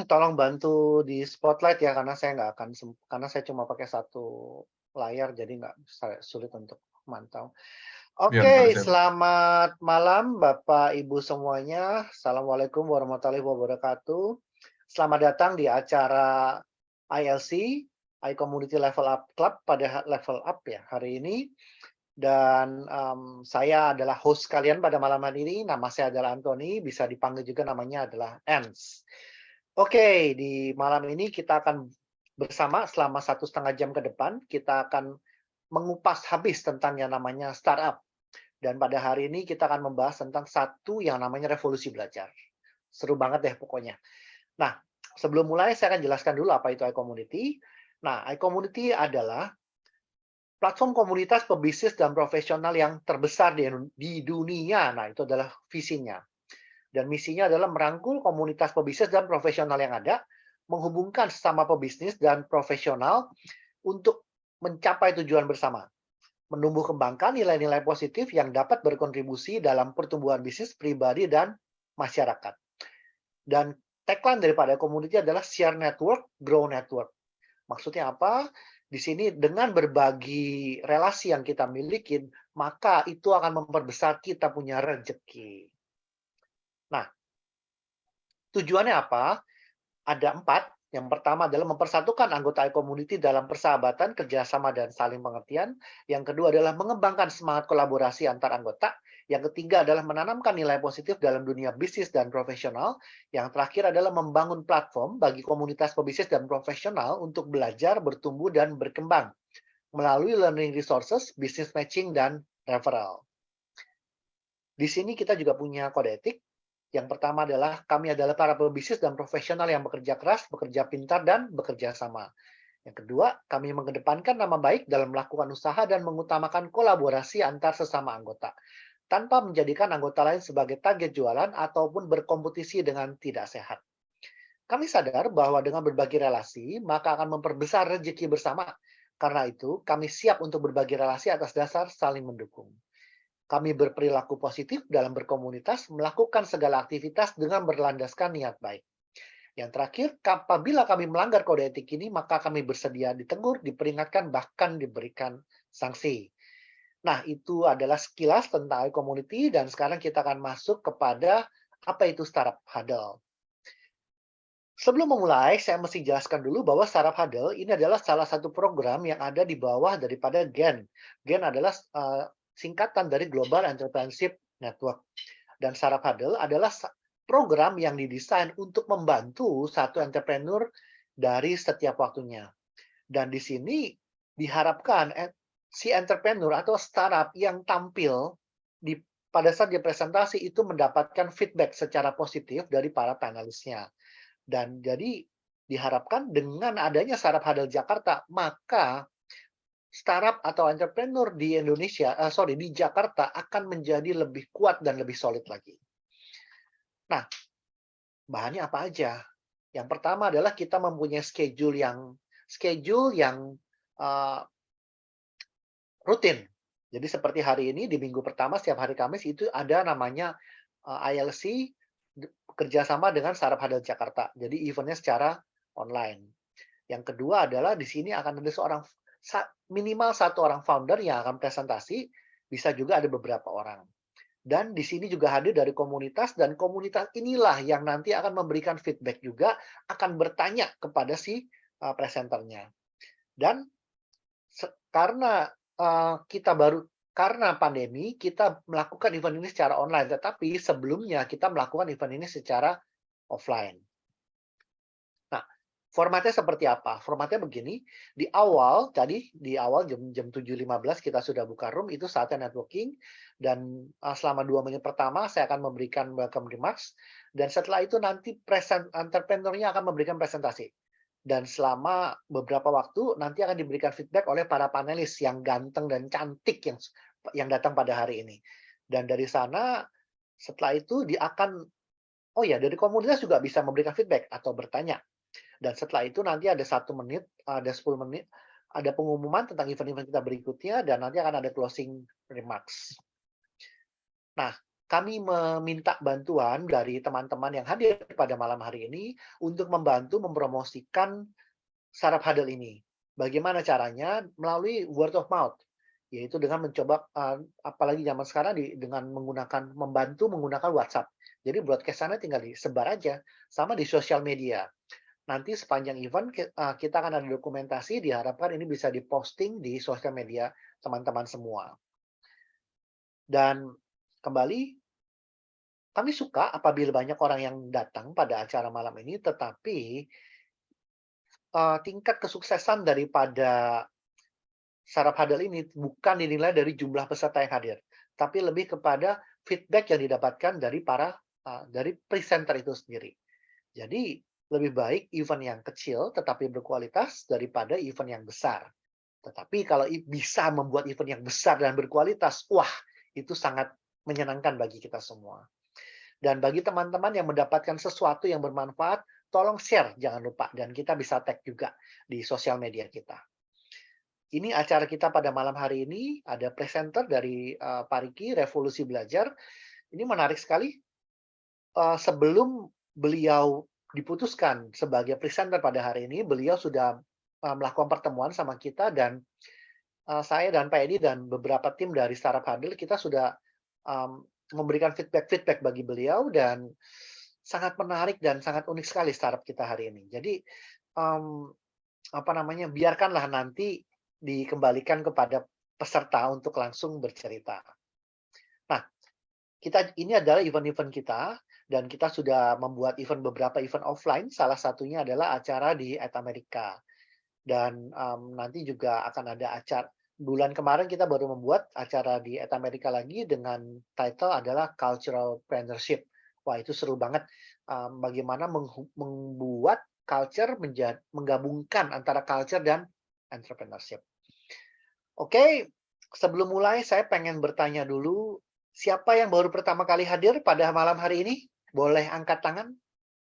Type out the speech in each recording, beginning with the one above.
Tolong bantu di spotlight ya, karena saya nggak akan karena saya cuma pakai satu layar, jadi nggak sulit untuk memantau. Iya, Kak, Oke, siap. selamat malam Bapak Ibu semuanya. Assalamualaikum warahmatullahi wabarakatuh. Selamat datang di acara ILC, iCommunity Level Up Club pada level up ya hari ini. Dan saya adalah host kalian pada malam hari ini. Nama saya adalah Anthony, bisa dipanggil juga namanya adalah Ans. Oke, di malam ini kita akan bersama selama 1,5 jam ke depan, kita akan mengupas habis tentang yang namanya startup. Dan pada hari ini kita akan membahas tentang satu yang namanya revolusi belajar. Seru banget deh pokoknya. Nah, sebelum mulai saya akan jelaskan dulu apa itu iCommunity. Nah, iCommunity adalah platform komunitas pebisnis dan profesional yang terbesar di dunia. Nah, itu adalah visinya. Dan misinya adalah merangkul komunitas pebisnis dan profesional yang ada, menghubungkan sesama pebisnis dan profesional untuk mencapai tujuan bersama. Menumbuh kembangkan nilai-nilai positif yang dapat berkontribusi dalam pertumbuhan bisnis pribadi dan masyarakat. Dan tagline daripada community adalah share network, grow network. Maksudnya apa? Di sini dengan berbagi relasi yang kita miliki, maka itu akan memperbesar kita punya rezeki. Nah, tujuannya apa? Ada 4. Yang pertama adalah mempersatukan anggota community dalam persahabatan, kerjasama, dan saling pengertian. Yang kedua adalah mengembangkan semangat kolaborasi antar anggota. Yang ketiga adalah menanamkan nilai positif dalam dunia bisnis dan profesional. Yang terakhir adalah membangun platform bagi komunitas pebisnis dan profesional untuk belajar, bertumbuh, dan berkembang melalui learning resources, business matching, dan referral. Di sini kita juga punya kode etik. Yang pertama adalah kami adalah para pebisnis dan profesional yang bekerja keras, bekerja pintar, dan bekerja sama. Yang kedua, kami mengedepankan nama baik dalam melakukan usaha dan mengutamakan kolaborasi antar sesama anggota, tanpa menjadikan anggota lain sebagai target jualan ataupun berkompetisi dengan tidak sehat. Kami sadar bahwa dengan berbagi relasi, maka akan memperbesar rezeki bersama. Karena itu, kami siap untuk berbagi relasi atas dasar saling mendukung. Kami berperilaku positif dalam berkomunitas, melakukan segala aktivitas dengan berlandaskan niat baik. Yang terakhir, apabila kami melanggar kode etik ini, maka kami bersedia ditegur, diperingatkan, bahkan diberikan sanksi. Nah, itu adalah sekilas tentang community, dan sekarang kita akan masuk kepada apa itu Startup Huddle. Sebelum memulai, saya mesti jelaskan dulu bahwa Startup Huddle ini adalah salah satu program yang ada di bawah daripada GEN. GEN adalah singkatan dari Global Entrepreneurship Network. Dan Startup Huddle adalah program yang didesain untuk membantu satu entrepreneur dari setiap waktunya. Dan di sini diharapkan si entrepreneur atau startup yang tampil pada saat dia presentasi itu mendapatkan feedback secara positif dari para panelisnya. Dan jadi diharapkan dengan adanya Startup Huddle Jakarta, maka startup atau entrepreneur di di Jakarta akan menjadi lebih kuat dan lebih solid lagi. Nah, bahannya apa aja? Yang pertama adalah kita mempunyai schedule yang uh, rutin. Jadi seperti hari ini di minggu pertama setiap hari Kamis itu ada namanya ILC kerjasama dengan Startup Huddle Jakarta. Jadi eventnya secara online. Yang kedua adalah di sini akan ada minimal satu orang founder yang akan presentasi, bisa juga ada beberapa orang. Dan di sini juga hadir dari komunitas, dan komunitas inilah yang nanti akan memberikan feedback juga, akan bertanya kepada si presenternya. Dan karena karena pandemi, kita melakukan event ini secara online, tetapi sebelumnya kita melakukan event ini secara offline. Nah, formatnya seperti apa? Formatnya begini, di awal jam 7.15 kita sudah buka room, itu saatnya networking, dan selama 2 menit pertama saya akan memberikan welcome remarks, dan setelah itu nanti entrepreneur-nya akan memberikan presentasi. Dan selama beberapa waktu nanti akan diberikan feedback oleh para panelis yang ganteng dan cantik yang datang pada hari ini. Dan dari sana setelah itu dari komunitas juga bisa memberikan feedback atau bertanya. Dan setelah itu nanti ada 1 menit, ada 10 menit, ada pengumuman tentang event-event kita berikutnya, dan nanti akan ada closing remarks. Nah, kami meminta bantuan dari teman-teman yang hadir pada malam hari ini untuk membantu mempromosikan startup huddle ini. Bagaimana caranya? Melalui word of mouth, yaitu dengan mencoba, apalagi zaman sekarang dengan membantu menggunakan WhatsApp. Jadi broadcast-nya tinggal disebar aja, sama di sosial media. Nanti sepanjang event kita akan ada dokumentasi, diharapkan ini bisa diposting di sosial media teman-teman semua. Dan kembali, kami suka apabila banyak orang yang datang pada acara malam ini, tetapi tingkat kesuksesan daripada startup huddle ini bukan dinilai dari jumlah peserta yang hadir, tapi lebih kepada feedback yang didapatkan dari presenter itu sendiri. Jadi lebih baik event yang kecil tetapi berkualitas daripada event yang besar. Tetapi kalau bisa membuat event yang besar dan berkualitas, wah, itu sangat menyenangkan bagi kita semua. Dan bagi teman-teman yang mendapatkan sesuatu yang bermanfaat, tolong share, jangan lupa. Dan kita bisa tag juga di sosial media kita. Ini acara kita pada malam hari ini, ada presenter dari Pak Riki, Revolusi Belajar. Ini menarik sekali. Sebelum beliau diputuskan sebagai presenter pada hari ini, beliau sudah melakukan pertemuan sama kita, dan saya dan Pak Edi dan beberapa tim dari Startup Huddle, kita sudah memberikan feedback bagi beliau, dan sangat menarik dan sangat unik sekali startup kita hari ini. Jadi, biarkanlah nanti dikembalikan kepada peserta untuk langsung bercerita. Nah, ini adalah event-event kita, dan kita sudah membuat beberapa event offline, salah satunya adalah acara di Amerika. Dan nanti juga akan ada acara, bulan kemarin kita baru membuat acara di Amerika lagi dengan title adalah Cultural Partnership. Wah, itu seru banget. Bagaimana membuat culture menggabungkan antara culture dan entrepreneurship. Oke, sebelum mulai saya pengen bertanya dulu, siapa yang baru pertama kali hadir pada malam hari ini? Boleh angkat tangan,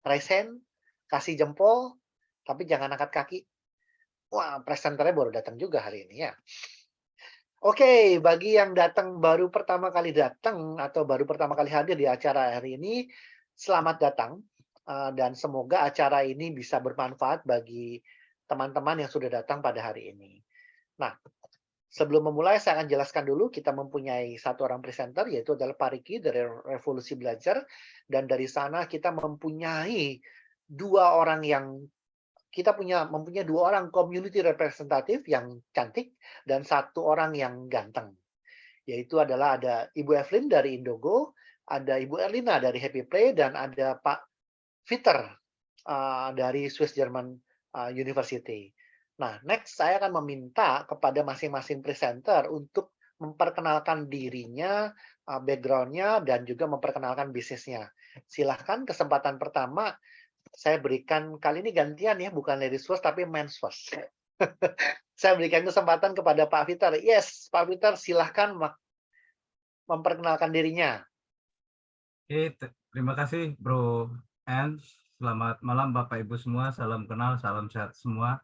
raise hand, kasih jempol, tapi jangan angkat kaki. Wah, presenternya baru datang juga hari ini ya. Oke, bagi yang baru pertama kali datang atau baru pertama kali hadir di acara hari ini, selamat datang. Dan semoga acara ini bisa bermanfaat bagi teman-teman yang sudah datang pada hari ini. Nah, sebelum memulai, saya akan jelaskan dulu, kita mempunyai satu orang presenter, yaitu adalah Pak Riki dari Revolusi Belajar. Dan dari sana kita mempunyai mempunyai dua orang community representative yang cantik, dan satu orang yang ganteng. Yaitu adalah ada Ibu Evelyn dari Indogo, ada Ibu Erlina dari Happy Play, dan ada Pak Peter dari Swiss German University. Nah, next saya akan meminta kepada masing-masing presenter untuk memperkenalkan dirinya, background-nya, dan juga memperkenalkan bisnisnya. Silahkan, kesempatan pertama saya berikan, kali ini gantian ya, bukan ladies first, tapi men's first. Saya berikan kesempatan kepada Pak Peter. Yes, Pak Peter, silahkan memperkenalkan dirinya. Oke, terima kasih Bro N. Selamat malam Bapak Ibu semua, salam kenal, salam sehat semua.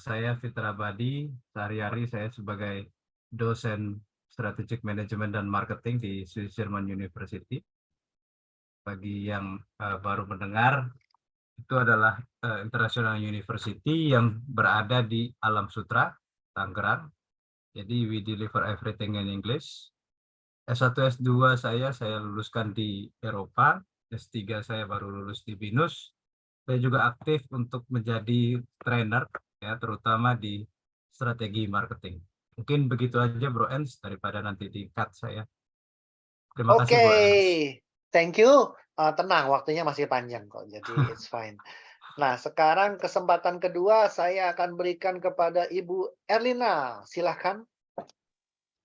Saya Fitra Abadi, sehari-hari saya sebagai dosen Strategic Management dan Marketing di Swiss German University. Bagi yang baru mendengar, itu adalah International University yang berada di Alam Sutra, Tangerang. Jadi we deliver everything in English. S1, S2 saya luluskan di Eropa, S3 saya baru lulus di BINUS. Saya juga aktif untuk menjadi trainer, ya, terutama di strategi marketing. Mungkin begitu aja Bro Ens, daripada nanti di-cut saya. Terima kasih Bro Ens. Thank you. Tenang, waktunya masih panjang kok, jadi it's fine. Nah, sekarang kesempatan kedua saya akan berikan kepada Ibu Erlina. Silahkan.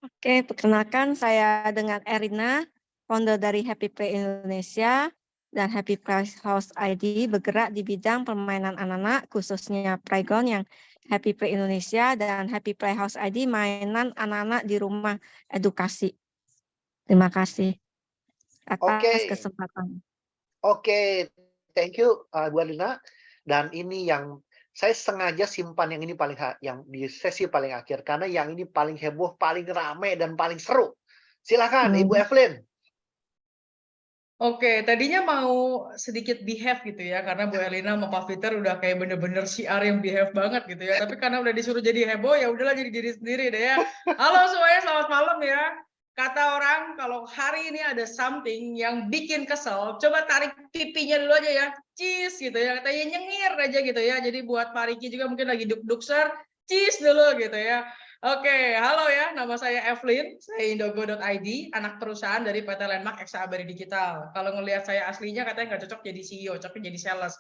Oke, perkenalkan saya dengan Erina, founder dari Happy Play Indonesia dan Happy Playhouse ID, bergerak di bidang permainan anak-anak, khususnya playground yang Happy Play Indonesia dan Happy Playhouse ID, mainan anak-anak di rumah edukasi. Terima kasih atas kesempatan. Oke, thank you Bu Erlina. Dan ini yang saya sengaja simpan yang ini yang di sesi paling akhir, karena yang ini paling heboh, paling ramai, dan paling seru. Silakan Ibu Evelyn. Oke, tadinya mau sedikit behave gitu ya, karena Bu Erlina sama Pak Peter udah kayak bener-bener siar yang behave banget gitu ya. Tapi karena udah disuruh jadi heboh, ya udahlah jadi diri sendiri deh ya. Halo semuanya, selamat malam ya. Kata orang kalau hari ini ada something yang bikin kesel, coba tarik pipinya dulu aja ya, cheese gitu ya. Katanya nyengir aja gitu ya. Jadi buat Pak Riki juga mungkin lagi duk-dukser, cheese dulu gitu ya. Oke, halo ya, nama saya Evelyn, saya Indogo.id, anak perusahaan dari PT Landmark Eksa Abadi Digital. Kalau ngelihat saya aslinya katanya nggak cocok jadi CEO, cocok jadi sales.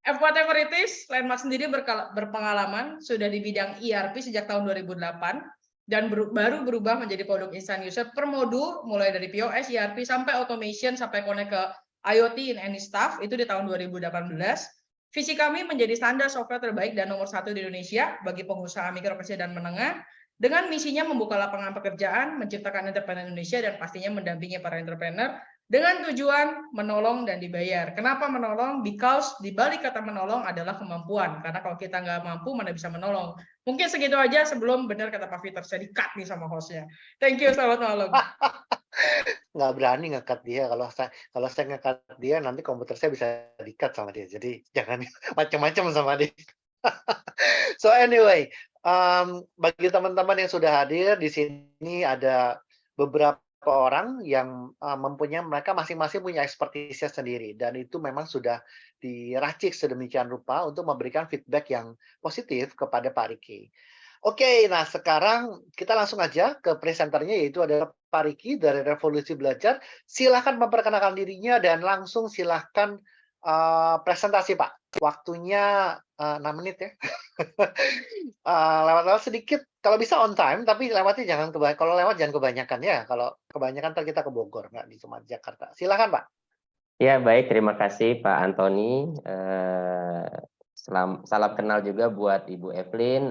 Whatever it is, Landmark sendiri berpengalaman, sudah di bidang ERP sejak tahun 2008, dan baru berubah menjadi produk instant user per modul, mulai dari POS, ERP, sampai automation, sampai connect ke IoT in any stuff, itu di tahun 2018. Visi kami menjadi standar software terbaik dan nomor 1 di Indonesia bagi pengusaha mikro kecil dan menengah, dengan misinya membuka lapangan pekerjaan, menciptakan entrepreneur Indonesia, dan pastinya mendampingi para entrepreneur dengan tujuan menolong dan dibayar. Kenapa menolong? Because di balik kata menolong adalah kemampuan. Karena kalau kita nggak mampu, mana bisa menolong. Mungkin segitu aja sebelum benar kata Pak Peter, saya di-cut nih sama hostnya. Thank you, selamat malam. Nggak berani nge-cut dia. Kalau saya nge-cut dia, nanti komputer saya bisa di-cut sama dia. Jadi jangan macam-macam sama dia. So anyway, bagi teman-teman yang sudah hadir di sini ada beberapa orang yang mereka masing-masing punya ekspertisnya sendiri, dan itu memang sudah diracik sedemikian rupa untuk memberikan feedback yang positif kepada Pak Riki. Oke, nah sekarang kita langsung aja ke presenternya, yaitu adalah Pak Riki dari Revolusi Belajar. Silahkan memperkenalkan dirinya dan langsung silahkan presentasi Pak. Waktunya 6 menit ya. Lewat-lewat sedikit, kalau bisa on time, tapi lewatnya jangan kebanyakan. Kalau lewat jangan kebanyakan ya. Kalau kebanyakan ntar kita ke Bogor, nggak di cuma Jakarta. Silakan Pak. Ya baik, terima kasih Pak Antoni. Salam kenal juga buat Ibu Evelyn,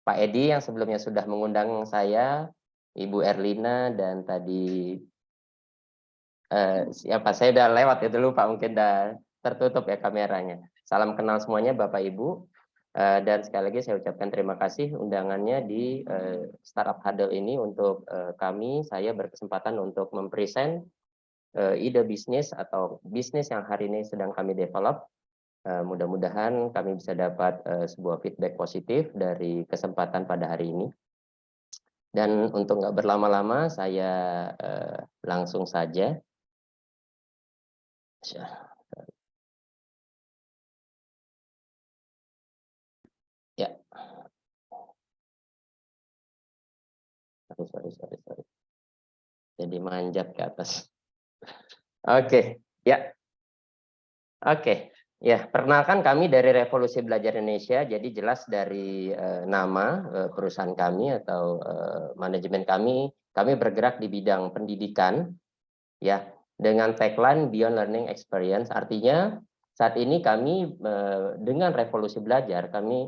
Pak Edi yang sebelumnya sudah mengundang saya, Ibu Erlina, dan tadi siapa, saya udah lewat ya dulu Pak, mungkin udah tertutup ya kameranya. Salam kenal semuanya Bapak Ibu, dan sekali lagi saya ucapkan terima kasih undangannya di Startup Huddle ini untuk saya berkesempatan untuk mempresent ide bisnis atau bisnis yang hari ini sedang kami develop. Mudah-mudahan kami bisa dapat sebuah feedback positif dari kesempatan pada hari ini. Dan untuk nggak berlama-lama, saya langsung saja. Ya. Sorry. Jadi manjat ke atas. Oke, ya. Oke. Ya, perkenalkan kami dari Revolusi Belajar Indonesia. Jadi jelas dari nama perusahaan kami atau manajemen kami bergerak di bidang pendidikan, ya, dengan tagline Beyond Learning Experience. Artinya saat ini kami dengan Revolusi Belajar kami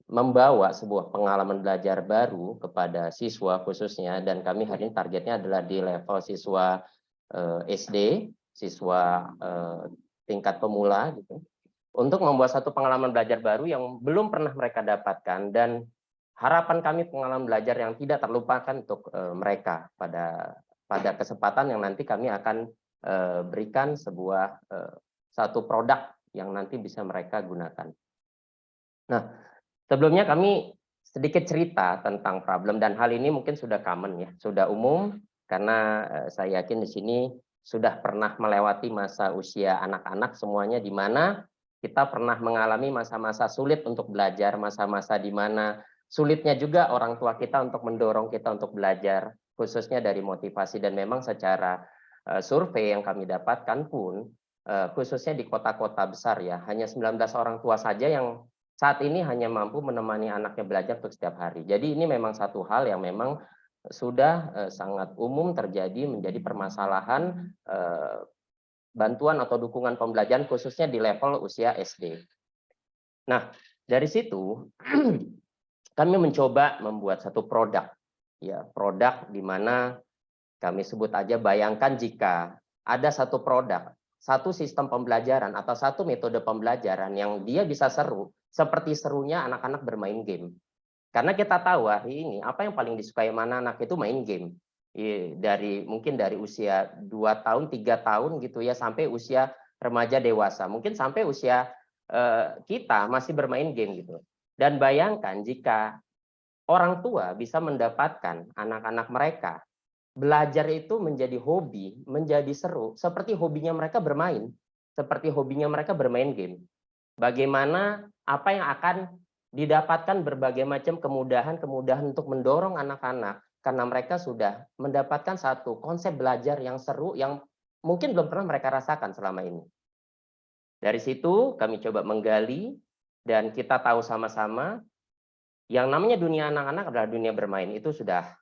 membawa sebuah pengalaman belajar baru kepada siswa khususnya, dan kami hari ini targetnya adalah di level siswa SD, siswa tingkat pemula gitu, untuk membuat satu pengalaman belajar baru yang belum pernah mereka dapatkan, dan harapan kami pengalaman belajar yang tidak terlupakan untuk mereka pada kesempatan yang nanti kami akan berikan sebuah satu produk yang nanti bisa mereka gunakan. Nah, sebelumnya kami sedikit cerita tentang problem, dan hal ini mungkin sudah common ya, sudah umum, karena saya yakin di sini sudah pernah melewati masa usia anak-anak semuanya, di mana kita pernah mengalami masa-masa sulit untuk belajar, masa-masa di mana sulitnya juga orang tua kita untuk mendorong kita untuk belajar, khususnya dari motivasi. Dan memang secara survei yang kami dapatkan pun, khususnya di kota-kota besar ya, hanya 19 orang tua saja yang saat ini hanya mampu menemani anaknya belajar untuk setiap hari. Jadi ini memang satu hal yang memang sudah sangat umum terjadi, menjadi permasalahan bantuan atau dukungan pembelajaran khususnya di level usia SD. Nah, dari situ kami mencoba membuat satu produk, ya, produk di mana kami sebut aja, bayangkan jika ada satu produk, satu sistem pembelajaran atau satu metode pembelajaran yang dia bisa seru seperti serunya anak-anak bermain game. Karena kita tahu hari ini apa yang paling disukai anak-anak itu main game. Mungkin dari usia 2 tahun, 3 tahun gitu ya, sampai usia remaja dewasa. Mungkin sampai usia kita masih bermain game gitu. Dan bayangkan jika orang tua bisa mendapatkan anak-anak mereka belajar itu menjadi hobi, menjadi seru, seperti hobinya mereka bermain, seperti hobinya mereka bermain game. Bagaimana apa yang akan didapatkan berbagai macam kemudahan-kemudahan untuk mendorong anak-anak karena mereka sudah mendapatkan satu konsep belajar yang seru yang mungkin belum pernah mereka rasakan selama ini. Dari situ kami coba menggali dan kita tahu sama-sama yang namanya dunia anak-anak adalah dunia bermain itu sudah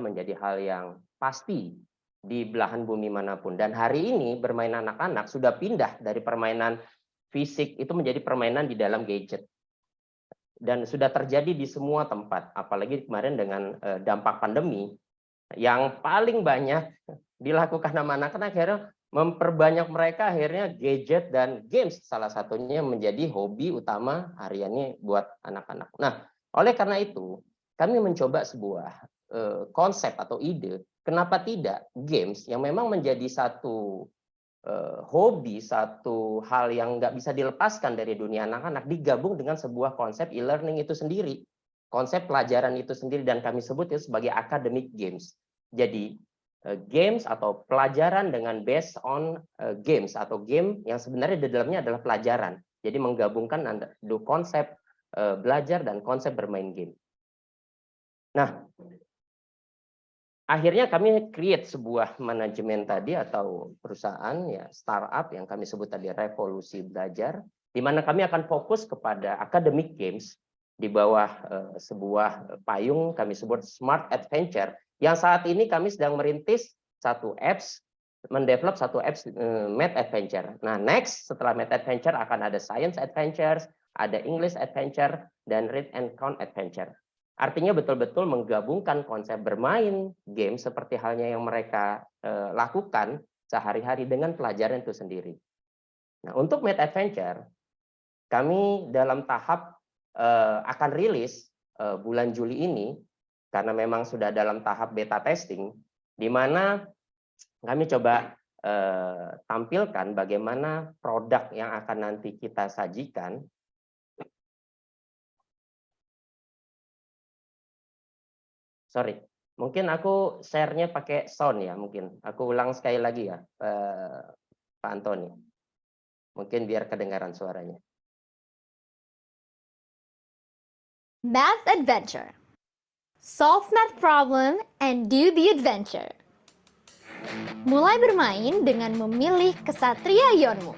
menjadi hal yang pasti di belahan bumi manapun. Dan hari ini bermain anak-anak sudah pindah dari permainan fisik itu menjadi permainan di dalam gadget. Dan sudah terjadi di semua tempat, apalagi kemarin dengan dampak pandemi yang paling banyak dilakukan sama anak-anak akhirnya memperbanyak mereka akhirnya gadget dan games salah satunya menjadi hobi utama hariannya buat anak-anak. Nah, oleh karena itu kami mencoba sebuah konsep atau ide, kenapa tidak games yang memang menjadi satu hobi, satu hal yang nggak bisa dilepaskan dari dunia anak-anak digabung dengan sebuah konsep e-learning itu sendiri, konsep pelajaran itu sendiri, dan kami sebut itu sebagai academic games. Jadi games atau pelajaran dengan based on games atau game yang sebenarnya di dalamnya adalah pelajaran. Jadi menggabungkan konsep belajar dan konsep bermain game. Nah, akhirnya kami create sebuah manajemen tadi atau perusahaan ya startup yang kami sebut tadi Revolusi Belajar, di mana kami akan fokus kepada academic games di bawah sebuah payung kami sebut Smart Adventure, yang saat ini kami sedang merintis satu apps, mendevelop satu apps Math Adventure. Nah, next setelah Math Adventure akan ada Science Adventures, ada English Adventure, dan Read and Count Adventure. Artinya betul-betul menggabungkan konsep bermain game seperti halnya yang mereka lakukan sehari-hari dengan pelajaran itu sendiri. Nah, untuk Math Adventure, kami dalam tahap akan rilis bulan Juli ini, karena memang sudah dalam tahap beta testing, di mana kami coba tampilkan bagaimana produk yang akan nanti kita sajikan. Sorry, mungkin aku share-nya pakai sound ya, mungkin. Aku ulang sekali lagi ya, Pak Antoni. Mungkin biar kedengaran suaranya. Math Adventure. Solve math problem and do the adventure. Mulai bermain dengan memilih kesatria ionmu.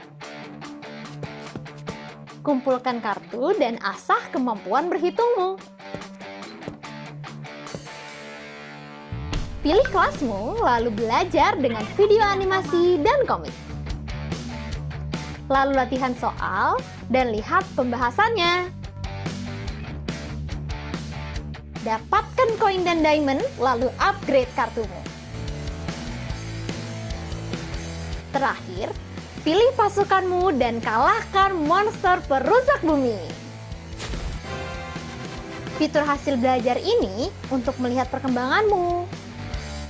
Kumpulkan kartu dan asah kemampuan berhitungmu. Pilih kelasmu, lalu belajar dengan video animasi dan komik. Lalu latihan soal dan lihat pembahasannya. Dapatkan koin dan diamond, lalu upgrade kartumu. Terakhir, pilih pasukanmu dan kalahkan monster perusak bumi. Fitur hasil belajar ini untuk melihat perkembanganmu.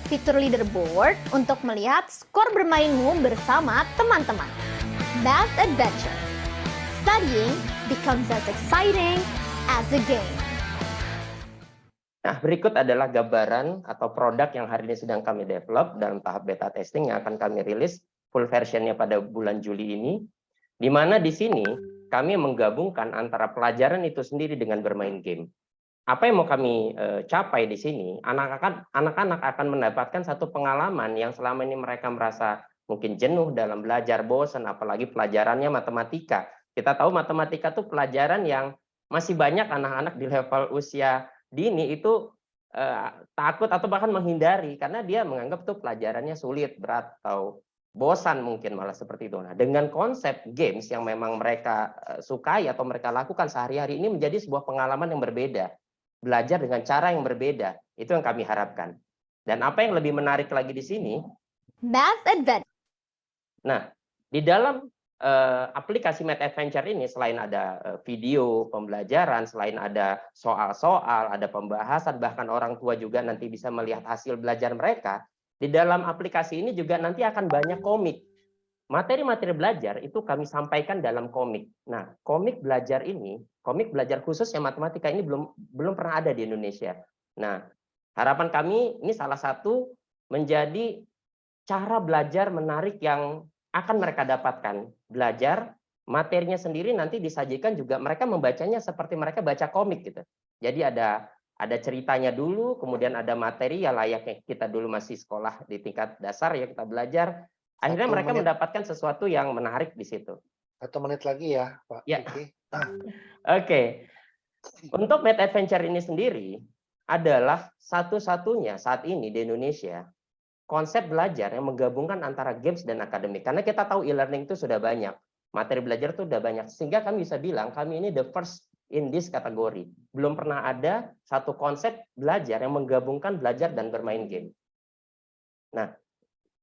Fitur leaderboard untuk melihat skor bermainmu bersama teman-teman. Math Adventure. Studying becomes as exciting as a game. Nah, berikut adalah gambaran atau produk yang hari ini sedang kami develop dalam tahap beta testing yang akan kami rilis full versionnya pada bulan Juli ini, di mana di sini kami menggabungkan antara pelajaran itu sendiri dengan bermain game. Apa yang mau kami capai di sini, anak-anak akan mendapatkan satu pengalaman yang selama ini mereka merasa mungkin jenuh dalam belajar, bosan, apalagi pelajarannya matematika. Kita tahu matematika itu pelajaran yang masih banyak anak-anak di level usia dini itu takut atau bahkan menghindari karena dia menganggap tuh pelajarannya sulit, berat, atau bosan mungkin malah seperti itu. Nah, dengan konsep games yang memang mereka sukai atau mereka lakukan sehari-hari ini menjadi sebuah pengalaman yang berbeda. Belajar dengan cara yang berbeda, itu yang kami harapkan. Dan apa yang lebih menarik lagi di sini, Math Adventure. nah, di dalam aplikasi Mad Adventure ini selain ada video pembelajaran, selain ada soal-soal, ada pembahasan, bahkan orang tua juga nanti bisa melihat hasil belajar mereka, di dalam aplikasi ini juga nanti akan banyak komik. Materi-materi belajar itu kami sampaikan dalam komik. Nah, komik belajar khususnya matematika ini belum pernah ada di Indonesia. Nah, harapan kami ini salah satu menjadi cara belajar menarik yang akan mereka dapatkan. Belajar, materinya sendiri nanti disajikan juga mereka membacanya seperti mereka baca komik gitu. Jadi ada ceritanya dulu, kemudian ada materi ya layaknya kita dulu masih sekolah di tingkat dasar ya kita belajar. Akhirnya mereka mendapatkan sesuatu yang menarik di situ. 1 menit lagi ya, Pak. Ya. Oke. Untuk Mad Adventure ini sendiri adalah satu-satunya saat ini di Indonesia konsep belajar yang menggabungkan antara games dan akademik. Karena kita tahu e-learning itu sudah banyak. Materi belajar itu sudah banyak. Sehingga kami bisa bilang kami ini the first in this kategori. Belum pernah ada satu konsep belajar yang menggabungkan belajar dan bermain game. Nah,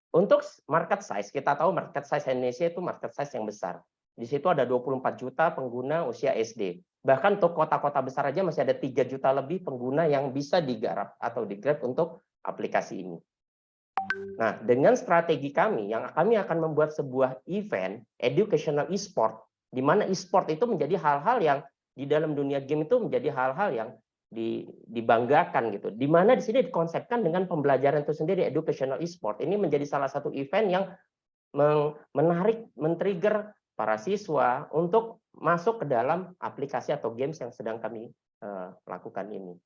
untuk market size, kita tahu market size Indonesia itu market size yang besar. Di situ ada 24 juta pengguna usia SD. Bahkan untuk kota-kota besar aja masih ada 3 juta lebih pengguna yang bisa digarap atau digrab untuk aplikasi ini. Nah, dengan strategi kami akan membuat sebuah event educational e-sport, di mana e-sport itu menjadi hal-hal yang di dalam dunia game itu menjadi hal-hal yang dibanggakan gitu. Di mana di sini dikonsepkan dengan pembelajaran itu sendiri educational e-sport. Ini menjadi salah satu event yang menarik, men-trigger para siswa untuk masuk ke dalam aplikasi atau games yang sedang kami lakukan ini.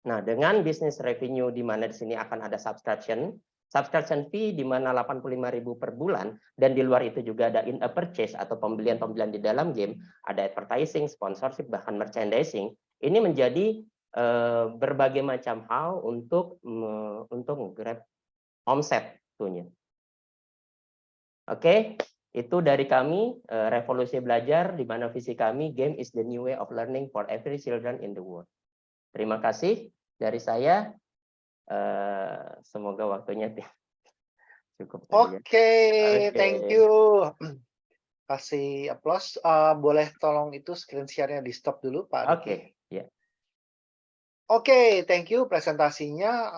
Nah, dengan bisnis revenue di mana di sini akan ada subscription fee di mana 85.000 per bulan, dan di luar itu juga ada in-app purchase atau pembelian-pembelian di dalam game, ada advertising, sponsorship, bahkan merchandising. Ini menjadi berbagai macam hal untuk grab omset tentunya. Oke, itu dari kami Revolusi Belajar, di mana visi kami game is the new way of learning for every children in the world. Terima kasih dari saya. Semoga waktunya cukup. Oke, thank you. Kasih aplaus. Boleh tolong itu screen share-nya di stop dulu, Pak. Oke, ya. Oke, thank you presentasinya.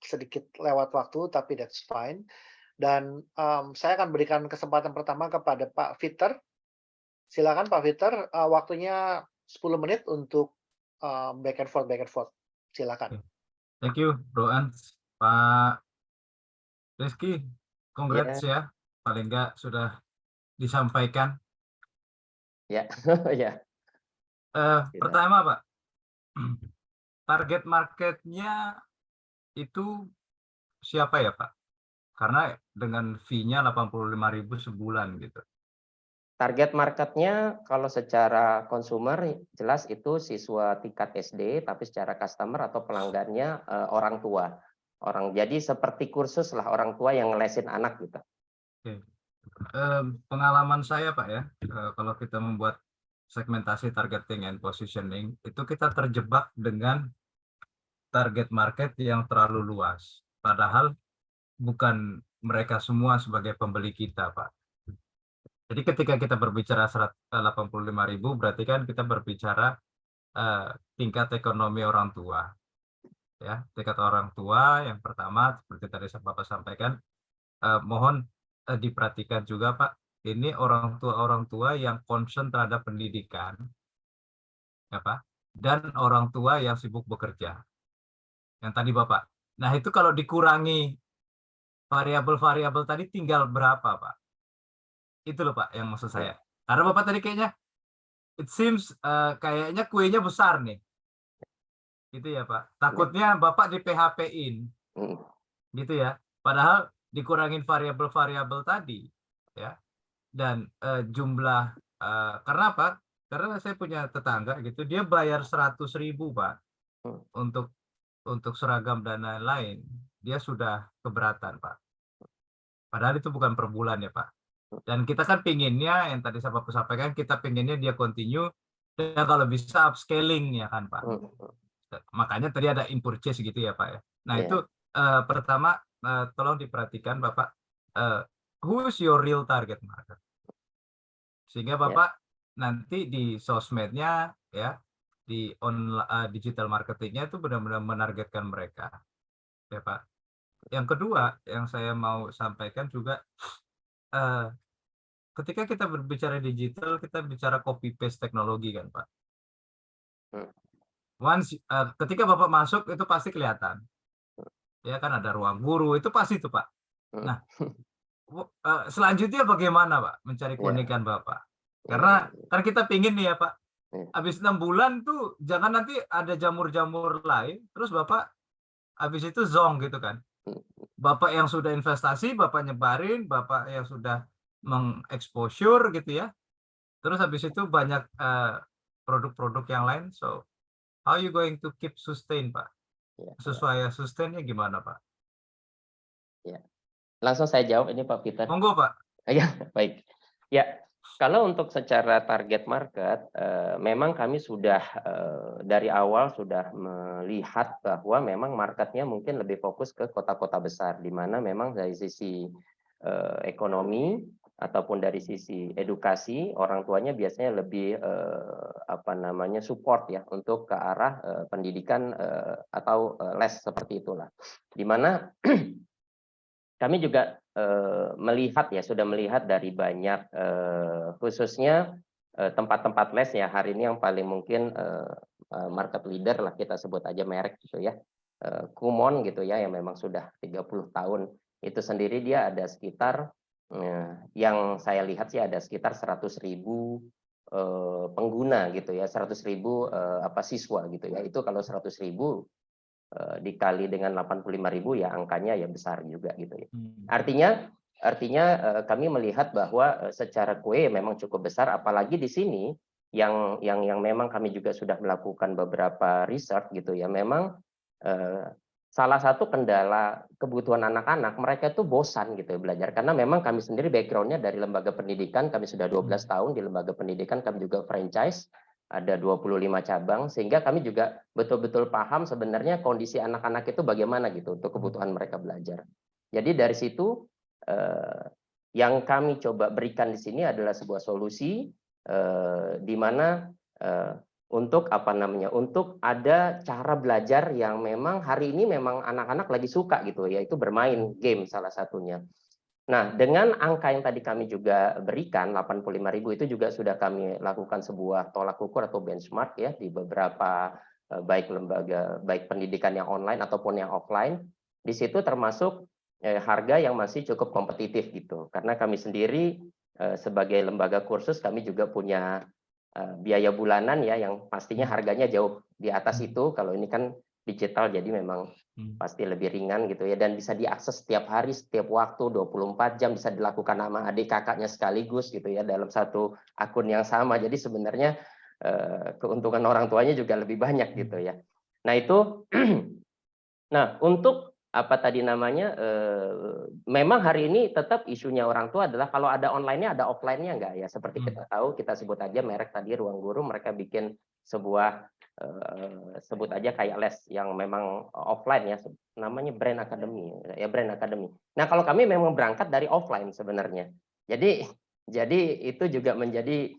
Sedikit lewat waktu, tapi that's fine. Dan saya akan berikan kesempatan pertama kepada Pak Fiter. Silakan Pak Fiter, waktunya 10 menit untuk back and forth. Silakan. Thank you, Bro Ans. Pak Rizky, congrats ya. Paling enggak sudah disampaikan. Ya, ya. Pertama, Pak, target marketnya itu siapa ya, Pak? Karena dengan fee-nya 85.000 sebulan gitu. Target marketnya kalau secara konsumer jelas itu siswa tingkat SD, tapi secara customer atau pelanggannya orang tua. Jadi seperti kursus lah orang tua yang ngelesin anak gitu. Oke. Pengalaman saya Pak ya, kalau kita membuat segmentasi targeting and positioning, itu kita terjebak dengan target market yang terlalu luas. Padahal bukan mereka semua sebagai pembeli kita, Pak. Jadi ketika kita berbicara 85.000, berarti kan kita berbicara tingkat ekonomi orang tua. Ya, tingkat orang tua yang pertama seperti tadi Bapak sampaikan, mohon diperhatikan juga Pak, ini orang tua yang concern terhadap pendidikan, ya Pak, dan orang tua yang sibuk bekerja. Yang tadi Bapak. Nah, itu kalau dikurangi variabel-variabel tadi tinggal berapa, Pak? Itu loh Pak yang maksud saya. Karena Bapak tadi kayaknya it seems kayaknya kuenya besar nih. Gitu ya Pak. Takutnya Bapak di PHP-in. Gitu ya. Padahal dikurangin variabel-variabel tadi ya. Dan jumlah karena apa? Karena saya punya tetangga gitu, dia bayar 100.000 Pak untuk seragam dan lain-lain. Dia sudah keberatan Pak. Padahal itu bukan per bulan ya Pak. Dan kita kan pinginnya, yang tadi saya sampaikan, kita pinginnya dia continue, dan kalau bisa upscaling ya kan Pak. Makanya tadi ada in purchase gitu ya Pak ya. Nah itu pertama tolong diperhatikan Bapak, who's your real target market. Sehingga Ya. Bapak nanti di sosmednya ya, di digital marketingnya itu benar-benar menargetkan mereka. Ya Pak. Yang kedua yang saya mau sampaikan juga, ketika kita berbicara digital, kita bicara copy paste teknologi kan Pak. Ketika Bapak masuk itu pasti kelihatan. Ya kan ada ruang guru, itu pasti itu Pak. Nah, selanjutnya bagaimana Pak mencari keunikan Bapak? Karena kan kita pingin nih ya Pak, habis 6 bulan tuh jangan nanti ada jamur-jamur lain, terus Bapak habis itu zong gitu kan. Bapak yang sudah investasi, Bapak nyebarin, Bapak yang sudah mengeksposur gitu ya. Terus habis itu banyak produk-produk yang lain. So, how you going to keep sustain Pak? Sesuai sustainnya gimana Pak? Ya. Langsung saya jawab ini Pak Peter. Monggo Pak. Ya, baik. Ya, kalau untuk secara target market, memang kami sudah dari awal sudah melihat bahwa memang marketnya mungkin lebih fokus ke kota-kota besar, di mana memang dari sisi ekonomi ataupun dari sisi edukasi, orang tuanya biasanya lebih support ya untuk ke arah pendidikan atau les seperti itulah. Di mana kami juga sudah melihat dari banyak khususnya tempat-tempat les ya hari ini yang paling mungkin market leader lah, kita sebut aja merek gitu ya, Kumon gitu ya, yang memang sudah 30 tahun itu sendiri, dia ada sekitar yang saya lihat sih ada sekitar 100.000 pengguna gitu ya, 100.000 siswa gitu ya. Itu kalau 100.000 dikali dengan 85.000 ya angkanya ya besar juga gitu ya. Artinya kami melihat bahwa secara kue memang cukup besar, apalagi di sini yang memang kami juga sudah melakukan beberapa research gitu ya. Memang salah satu kendala kebutuhan anak-anak, mereka itu bosan gitu ya belajar, karena memang kami sendiri backgroundnya dari lembaga pendidikan, kami sudah 12 tahun di lembaga pendidikan, kami juga franchise, ada 25 cabang, sehingga kami juga betul-betul paham sebenarnya kondisi anak-anak itu bagaimana gitu untuk kebutuhan mereka belajar. Jadi dari situ yang kami coba berikan di sini adalah sebuah solusi di mana untuk untuk ada cara belajar yang memang hari ini memang anak-anak lagi suka gitu, yaitu bermain game salah satunya. Nah, dengan angka yang tadi kami juga berikan 85.000 itu juga sudah kami lakukan sebuah tolak ukur atau benchmark ya di beberapa baik lembaga baik pendidikan yang online ataupun yang offline. Di situ termasuk harga yang masih cukup kompetitif gitu. Karena kami sendiri sebagai lembaga kursus kami juga punya biaya bulanan ya yang pastinya harganya jauh di atas itu. Kalau ini kan digital jadi memang pasti lebih ringan gitu ya, dan bisa diakses setiap hari, setiap waktu, 24 jam, bisa dilakukan sama adik kakaknya sekaligus gitu ya dalam satu akun yang sama. Jadi sebenarnya keuntungan orang tuanya juga lebih banyak gitu ya. Nah itu nah untuk apa tadi namanya memang hari ini tetap isunya orang tua adalah kalau ada online-nya ada offline-nya enggak ya, seperti kita tahu, kita sebut aja merek tadi Ruang Guru, mereka bikin sebuah sebut aja kayak les yang memang offline ya, namanya Brand Academy ya, Brand Academy. Nah kalau kami memang berangkat dari offline sebenarnya, jadi itu juga menjadi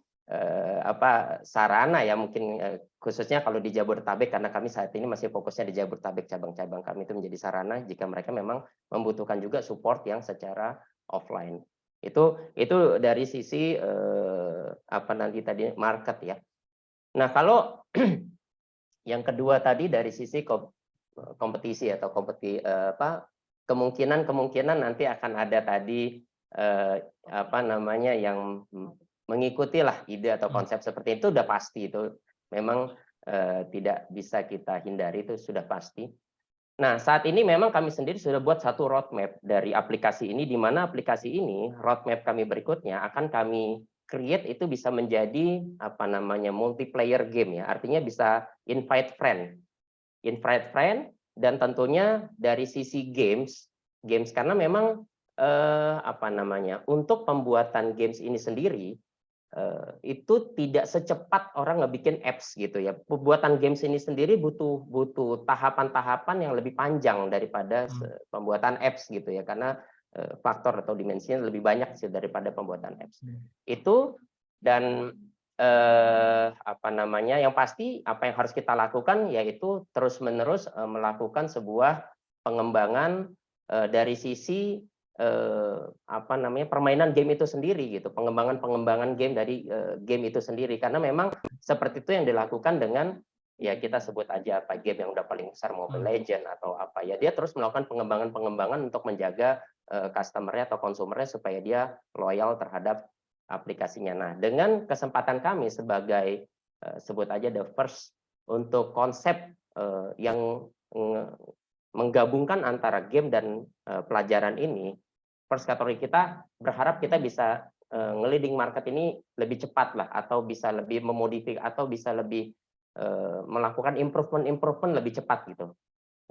sarana ya mungkin khususnya kalau di Jabodetabek, karena kami saat ini masih fokusnya di Jabodetabek, cabang-cabang kami itu menjadi sarana jika mereka memang membutuhkan juga support yang secara offline. Itu dari sisi nanti tadi market ya. Nah kalau yang kedua tadi dari sisi kompetisi atau kemungkinan nanti akan ada tadi yang mengikuti lah ide atau konsep seperti itu, udah pasti itu memang tidak bisa kita hindari, itu sudah pasti. Nah saat ini memang kami sendiri sudah buat satu roadmap dari aplikasi ini, di mana aplikasi ini roadmap kami berikutnya akan kami create itu bisa menjadi multiplayer game ya, artinya bisa invite friend dan tentunya dari sisi games karena memang untuk pembuatan games ini sendiri itu tidak secepat orang ngebikin apps gitu ya. Pembuatan games ini sendiri butuh tahapan-tahapan yang lebih panjang daripada pembuatan apps gitu ya, karena faktor atau dimensinya lebih banyak sih daripada pembuatan apps. Itu dan apa namanya, yang pasti apa yang harus kita lakukan yaitu terus-menerus melakukan sebuah pengembangan dari sisi apa namanya, permainan game itu sendiri gitu, pengembangan game dari game itu sendiri, karena memang seperti itu yang dilakukan dengan ya kita sebut aja apa game yang udah paling besar, Mobile Legend atau apa ya, dia terus melakukan pengembangan untuk menjaga customer-nya atau konsumernya supaya dia loyal terhadap aplikasinya. Nah, dengan kesempatan kami sebagai sebut aja the first untuk konsep yang menggabungkan antara game dan pelajaran ini, first category kita berharap kita bisa nge-leading market ini lebih cepat lah, atau bisa lebih memodifikasi atau bisa lebih melakukan improvement lebih cepat gitu.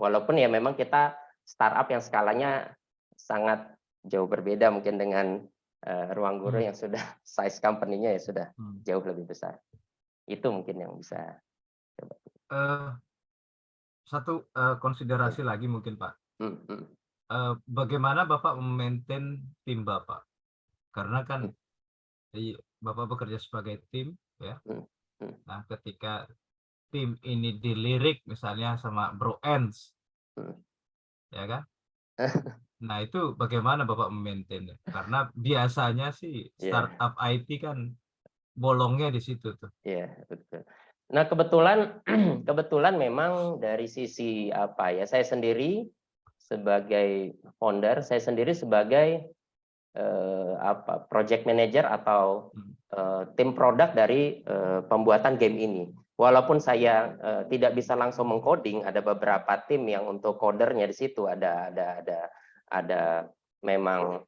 Walaupun ya memang kita startup yang skalanya sangat jauh berbeda mungkin dengan Ruang Guru yang sudah size company-nya ya sudah jauh lebih besar. Itu mungkin yang bisa coba. Satu konsiderasi lagi mungkin Pak. Bagaimana Bapak memaintain tim Bapak? Karena kan Bapak bekerja sebagai tim ya. Nah, ketika tim ini dilirik misalnya sama Bro Ends, ya kan? Nah, itu bagaimana Bapak memaintain? Karena biasanya sih startup IT kan bolongnya di situ tuh. Iya, betul. Nah, kebetulan memang dari sisi apa ya, saya sendiri sebagai founder, saya sendiri sebagai project manager atau tim produk dari pembuatan game ini. Walaupun saya tidak bisa langsung mengcoding, ada beberapa tim yang untuk codernya di situ, ada memang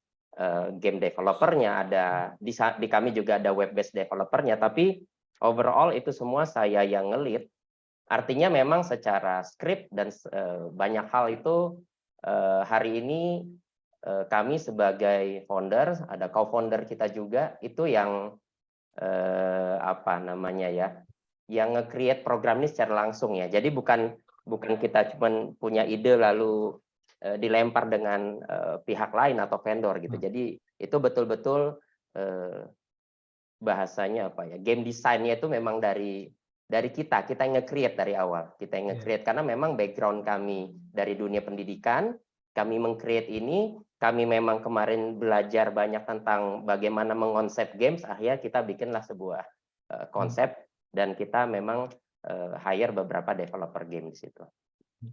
game developernya, ada di kami juga ada web based developernya, tapi overall itu semua saya yang nge-lead. Artinya memang secara script dan banyak hal itu hari ini kami sebagai founder, ada co-founder kita juga itu yang apa namanya ya, yang nge-create program ini secara langsung ya. Jadi bukan kita cuma punya ide lalu dilempar dengan pihak lain atau vendor gitu. Jadi itu betul-betul bahasanya apa ya, game design-nya itu memang dari kita yang nge-create dari awal. Kita yang nge-create karena memang background kami dari dunia pendidikan, kami meng-create ini, kami memang kemarin belajar banyak tentang bagaimana mengonsep games, akhirnya kita bikinlah sebuah konsep dan kita memang hire beberapa developer game di situ.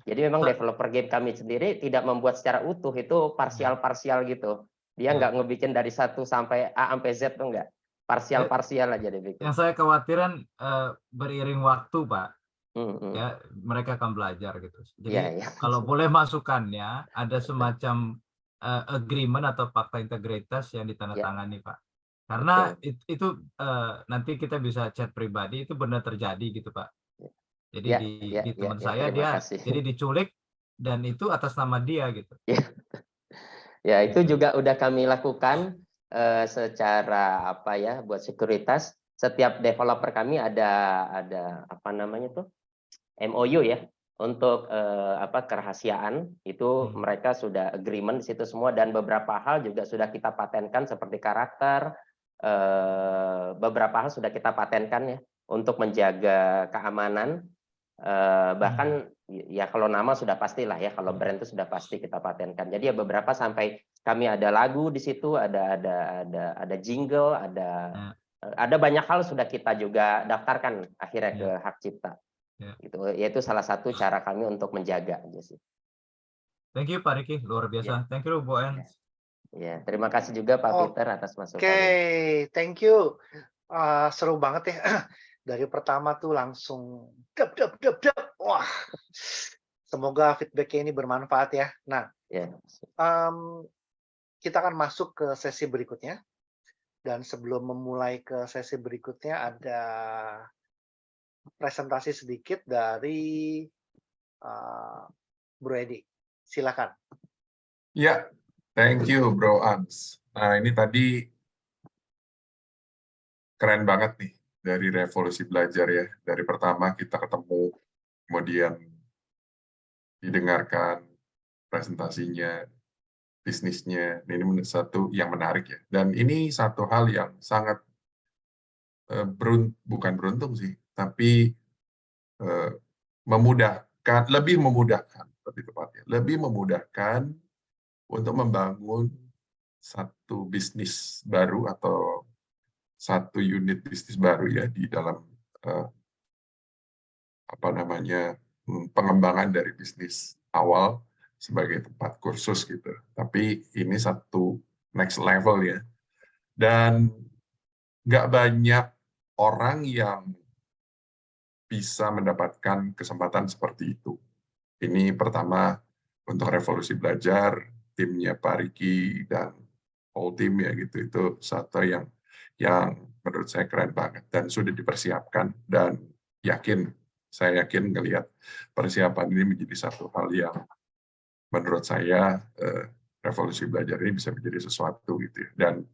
Jadi memang developer game kami sendiri tidak membuat secara utuh, itu parsial-parsial gitu. Dia nggak ngebikin dari 1 sampai A sampai Z tuh enggak. Parsial-parsial aja dibikin. Yang saya khawatiran beriring waktu, Pak. Ya, mereka akan belajar gitu. Jadi kalau boleh masukannya ada semacam agreement atau fakta integritas yang ditandatangani, Pak. Karena itu nanti kita bisa chat pribadi, itu benar terjadi gitu, Pak. Jadi di teman saya dia jadi diculik dan itu atas nama dia gitu. Ya, itu juga udah kami lakukan secara apa ya, buat sekuritas. Setiap developer kami ada apa namanya tuh, MOU ya, untuk apa, kerahasiaan itu mereka sudah agreement di situ semua, dan beberapa hal juga sudah kita patenkan seperti karakter, beberapa hal sudah kita patenkan ya untuk menjaga keamanan. Bahkan ya kalau nama sudah pastilah ya, kalau brand itu sudah pasti kita patenkan. Jadi ya beberapa sampai kami ada lagu di situ, ada jingle, ada banyak hal sudah kita juga daftarkan akhirnya ke hak cipta. Gitu. Yaitu salah satu cara kami untuk menjaga aja sih. Thank you Pak Riki, luar biasa. Thank you Bu En. Ya, terima kasih juga Pak Peter atas masukannya. Oke, thank you. Seru banget ya. Dari pertama tuh langsung dap. Wah, semoga feedback-nya ini bermanfaat ya. Nah, kita akan masuk ke sesi berikutnya. Dan sebelum memulai ke sesi berikutnya ada presentasi sedikit dari Bro Edi. Silakan. Ya, thank you Bro Ans. Nah, ini tadi keren banget nih dari revolusi belajar ya. Dari pertama kita ketemu, kemudian didengarkan presentasinya, bisnisnya. Ini satu yang menarik ya. Dan ini satu hal yang sangat bukan beruntung sih, tapi memudahkan, lebih memudahkan untuk membangun satu bisnis baru atau satu unit bisnis baru ya di dalam pengembangan dari bisnis awal sebagai tempat kursus gitu. Tapi ini satu next level ya. Dan nggak banyak orang yang bisa mendapatkan kesempatan seperti itu. Ini pertama untuk Revolusi Belajar, timnya Pak Riki dan whole team ya gitu, itu satu yang menurut saya keren banget dan sudah dipersiapkan, dan saya yakin ngelihat persiapan ini menjadi satu hal yang menurut saya Revolusi Belajar ini bisa menjadi sesuatu gitu ya. Dan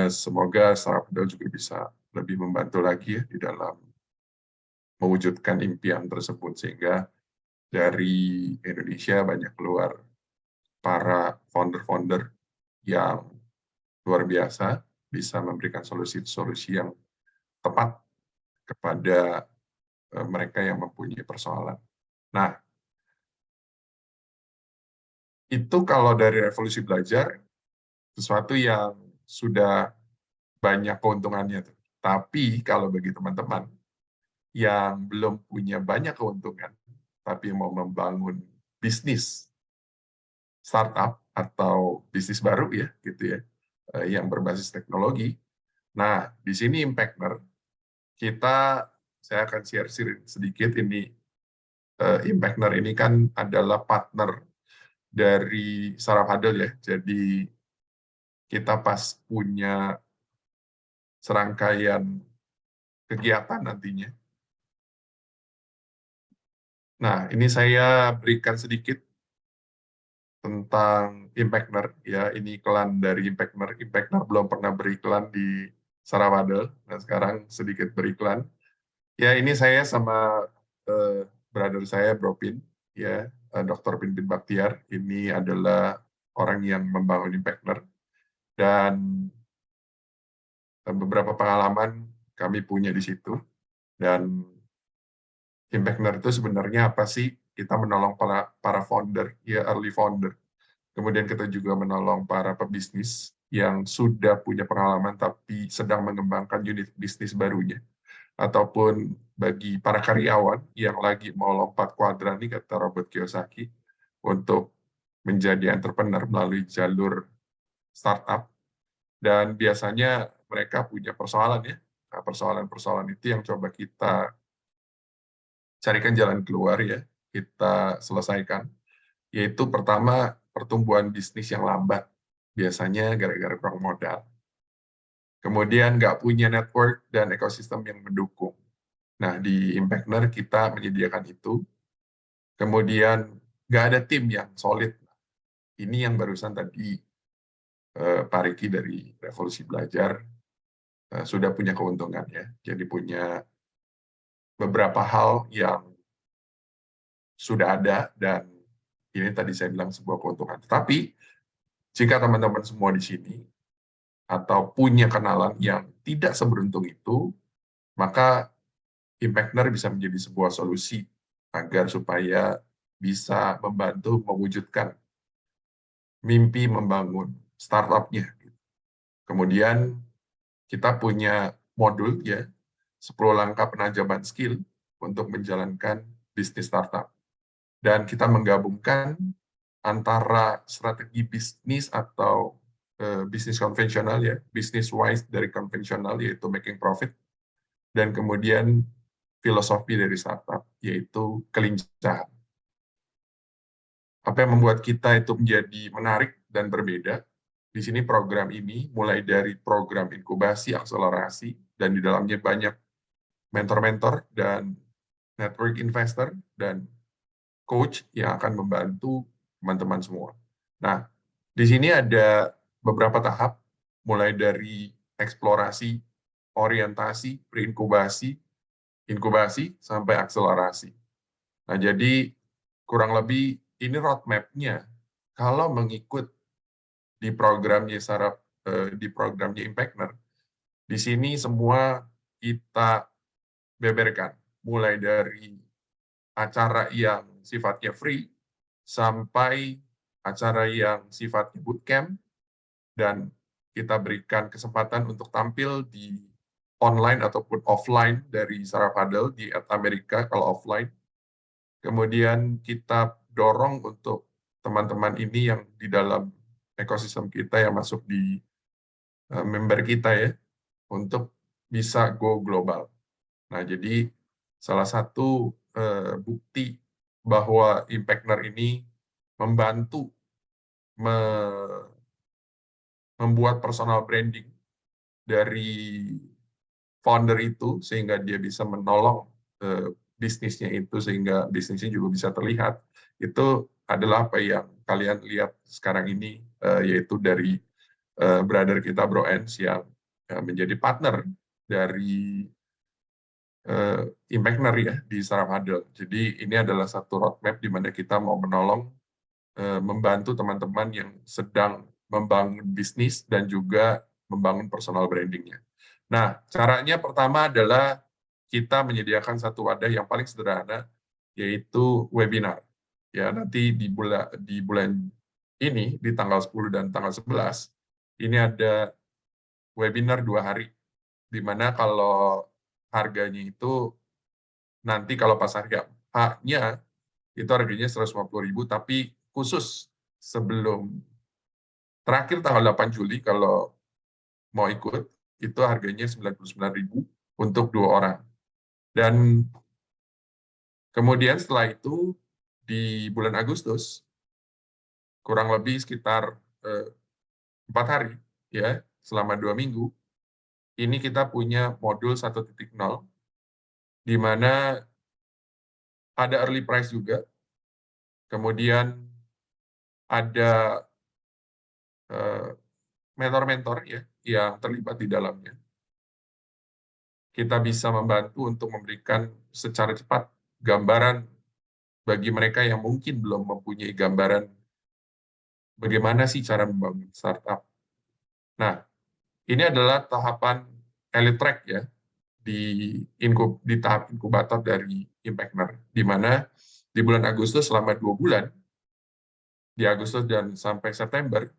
semoga Startup Hudl juga bisa lebih membantu lagi ya di dalam mewujudkan impian tersebut, sehingga dari Indonesia banyak keluar para founder-founder yang luar biasa, bisa memberikan solusi-solusi yang tepat kepada mereka yang mempunyai persoalan. Nah, itu kalau dari Revolusi Belajar, sesuatu yang sudah banyak keuntungannya. Tapi kalau bagi teman-teman yang belum punya banyak keuntungan, tapi mau membangun bisnis startup atau bisnis baru ya, gitu ya, yang berbasis teknologi. Nah, di sini Impactner, saya akan share sedikit ini. Impactner ini kan adalah partner dari Startup Hudl ya, jadi kita pas punya serangkaian kegiatan nantinya. Nah, ini saya berikan sedikit tentang Impactner ya. Ini iklan dari Impactner. Impactner belum pernah beriklan di Startup Hudl, nah sekarang sedikit beriklan. Ya, ini saya sama brother saya, Bro Pin, ya, Dr. Pin Baktiar. Ini adalah orang yang membangun Impactner, dan beberapa pengalaman kami punya di situ. Dan Impactner itu sebenarnya apa sih? Kita menolong para founder, ya, early founder. Kemudian kita juga menolong para pebisnis yang sudah punya pengalaman tapi sedang mengembangkan unit bisnis barunya. Ataupun bagi para karyawan yang lagi mau lompat kuadran nih, kata Robert Kiyosaki, untuk menjadi entrepreneur melalui jalur startup. Dan biasanya mereka punya persoalan ya. Nah, persoalan-persoalan itu yang coba kita carikan jalan keluar ya, kita selesaikan. Yaitu pertama, pertumbuhan bisnis yang lambat. Biasanya gara-gara kurang modal. Kemudian nggak punya network dan ekosistem yang mendukung. Nah, di Impactner kita menyediakan itu. Kemudian nggak ada tim yang solid. Ini yang barusan tadi Pak Riki dari Revolusi Belajar sudah punya keuntungan ya. Jadi punya beberapa hal yang sudah ada, dan ini tadi saya bilang sebuah keuntungan. Tetapi jika teman-teman semua di sini atau punya kenalan yang tidak seberuntung itu, maka Impactner bisa menjadi sebuah solusi agar supaya bisa membantu mewujudkan mimpi membangun startup-nya. Kemudian kita punya modul ya, 10 langkah penajaman skill untuk menjalankan bisnis startup. Dan kita menggabungkan antara strategi bisnis atau bisnis konvensional ya, bisnis wise dari konvensional yaitu making profit, dan kemudian filosofi dari startup yaitu kelincahan. Apa yang membuat kita itu menjadi menarik dan berbeda? Di sini program ini mulai dari program inkubasi, akselerasi, dan di dalamnya banyak mentor-mentor dan network investor dan coach yang akan membantu teman-teman semua. Nah, di sini ada beberapa tahap, mulai dari eksplorasi, orientasi, pre-inkubasi, inkubasi, sampai akselerasi. Nah, jadi kurang lebih ini roadmap-nya. Kalau mengikut di programnya di programnya Impactner, di sini semua kita beberkan, mulai dari acara yang sifatnya free sampai acara yang sifatnya bootcamp, dan kita berikan kesempatan untuk tampil di online ataupun offline dari Saraf Huddle di Amerika kalau offline. Kemudian kita dorong untuk teman-teman ini yang di dalam ekosistem kita yang masuk di member kita ya, untuk bisa go global. Nah, jadi salah satu bukti bahwa Impactner ini membantu membuat personal branding dari founder itu sehingga dia bisa menolong bisnisnya itu sehingga bisnisnya juga bisa terlihat. Itu adalah apa yang kalian lihat sekarang ini, yaitu dari brother kita Bro Ens yang menjadi partner dari Impactner ya di Saraf Huddle. Jadi ini adalah satu roadmap di mana kita mau menolong membantu teman-teman yang sedang membangun bisnis dan juga membangun personal brandingnya. Nah, caranya pertama adalah kita menyediakan satu wadah yang paling sederhana, yaitu webinar. Ya, nanti di bulan ini, di tanggal 10 dan tanggal 11, ini ada webinar 2 hari, di mana kalau harganya itu, nanti kalau pas harga H-nya, itu harganya 150.000, tapi khusus sebelum terakhir tanggal 8 Juli, kalau mau ikut, itu harganya 99.000 untuk 2 orang. Dan kemudian setelah itu, di bulan Agustus, kurang lebih sekitar 4 hari, ya, selama 2 minggu, ini kita punya modul 1.0, di mana ada early price juga, kemudian ada mentor-mentor ya yang terlibat di dalamnya. Kita bisa membantu untuk memberikan secara cepat gambaran bagi mereka yang mungkin belum mempunyai gambaran bagaimana sih cara membangun startup. Nah, ini adalah tahapan elite track ya di tahap inkubator dari Impactner, di mana di bulan Agustus selama 2 bulan, di Agustus dan sampai September,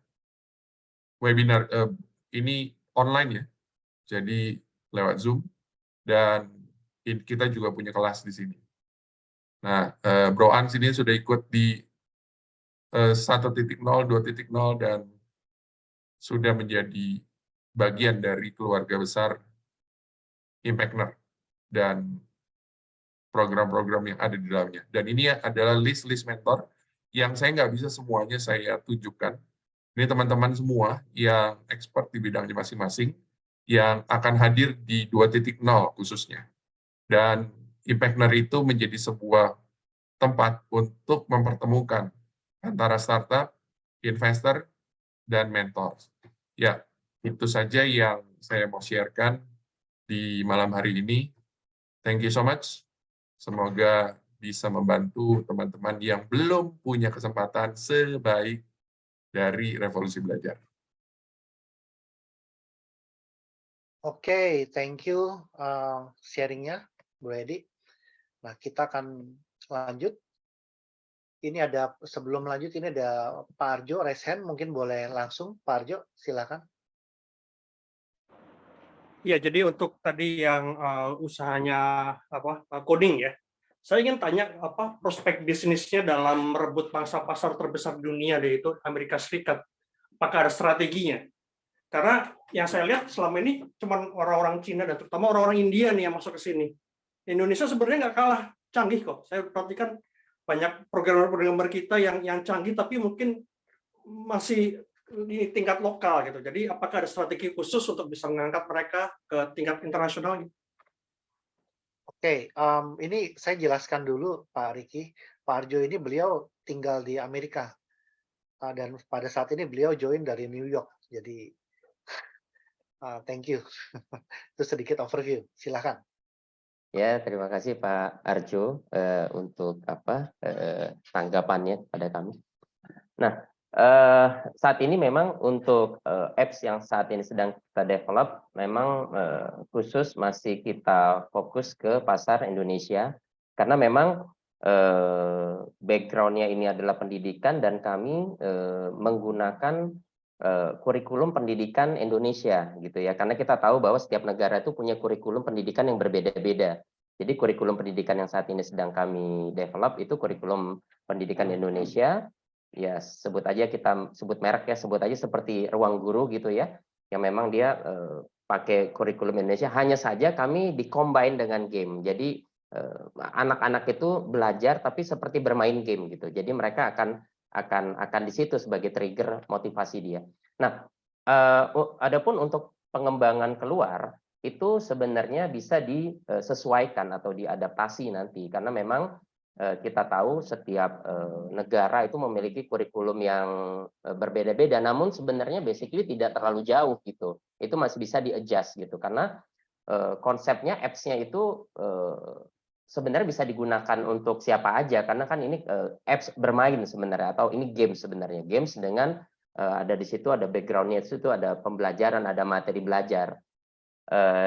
webinar ini online ya, jadi lewat Zoom, dan kita juga punya kelas di sini. Nah, Bro Ans ini sudah ikut di 1.0, 2.0, dan sudah menjadi bagian dari keluarga besar Impactner dan program-program yang ada di dalamnya. Dan ini adalah list-list mentor yang saya nggak bisa semuanya saya tunjukkan. Ini teman-teman semua yang expert di bidangnya masing-masing, yang akan hadir di 2.0 khususnya. Dan Impactner itu menjadi sebuah tempat untuk mempertemukan antara startup, investor, dan mentor. Ya, itu saja yang saya mau sharekan di malam hari ini. Thank you so much. Semoga bisa membantu teman-teman yang belum punya kesempatan sebaik dari Revolusi Belajar. Oke, thank you sharingnya, Bu Edi. Nah, kita akan lanjut. Ini ada, sebelum lanjut, ini ada Pak Arjo, raise hand, mungkin boleh langsung. Pak Arjo, silakan. Ya, jadi untuk tadi yang usahanya coding ya, saya ingin tanya apa prospek bisnisnya dalam merebut pangsa pasar terbesar di dunia, yaitu Amerika Serikat. Apakah ada strateginya? Karena yang saya lihat selama ini cuma orang-orang Cina dan terutama orang-orang India nih yang masuk ke sini. Indonesia sebenarnya nggak kalah canggih kok. Saya perhatikan banyak programmer-programmer kita yang canggih tapi mungkin masih di tingkat lokal gitu. Jadi apakah ada strategi khusus untuk bisa mengangkat mereka ke tingkat internasional? Oke, ini saya jelaskan dulu Pak Riki. Pak Arjo ini beliau tinggal di Amerika. Dan pada saat ini beliau join dari New York. Jadi, thank you. Itu sedikit overview. Silakan. Ya, terima kasih Pak Arjo untuk tanggapannya pada kami. Nah, Saat ini memang untuk apps yang saat ini sedang kita develop, memang khusus masih kita fokus ke pasar Indonesia, karena memang background-nya ini adalah pendidikan dan kami menggunakan kurikulum pendidikan Indonesia gitu ya, karena kita tahu bahwa setiap negara itu punya kurikulum pendidikan yang berbeda-beda. Jadi kurikulum pendidikan yang saat ini sedang kami develop itu kurikulum pendidikan Indonesia. Ya sebut aja, kita sebut merek ya, sebut aja seperti Ruang Guru gitu ya, yang memang dia pakai kurikulum Indonesia. Hanya saja kami di-combine dengan game, jadi anak-anak itu belajar tapi seperti bermain game gitu, jadi mereka akan di situ sebagai trigger motivasi dia. Nah, adapun untuk pengembangan keluar itu sebenarnya bisa disesuaikan atau diadaptasi nanti, karena memang kita tahu setiap negara itu memiliki kurikulum yang berbeda-beda, namun sebenarnya basically tidak terlalu jauh gitu. Itu masih bisa di-adjust gitu, karena konsepnya apps-nya itu sebenarnya bisa digunakan untuk siapa aja, karena kan ini apps bermain sebenarnya, atau ini game sebenarnya. Games dengan ada di situ, ada background-nya, di situ ada pembelajaran, ada materi belajar.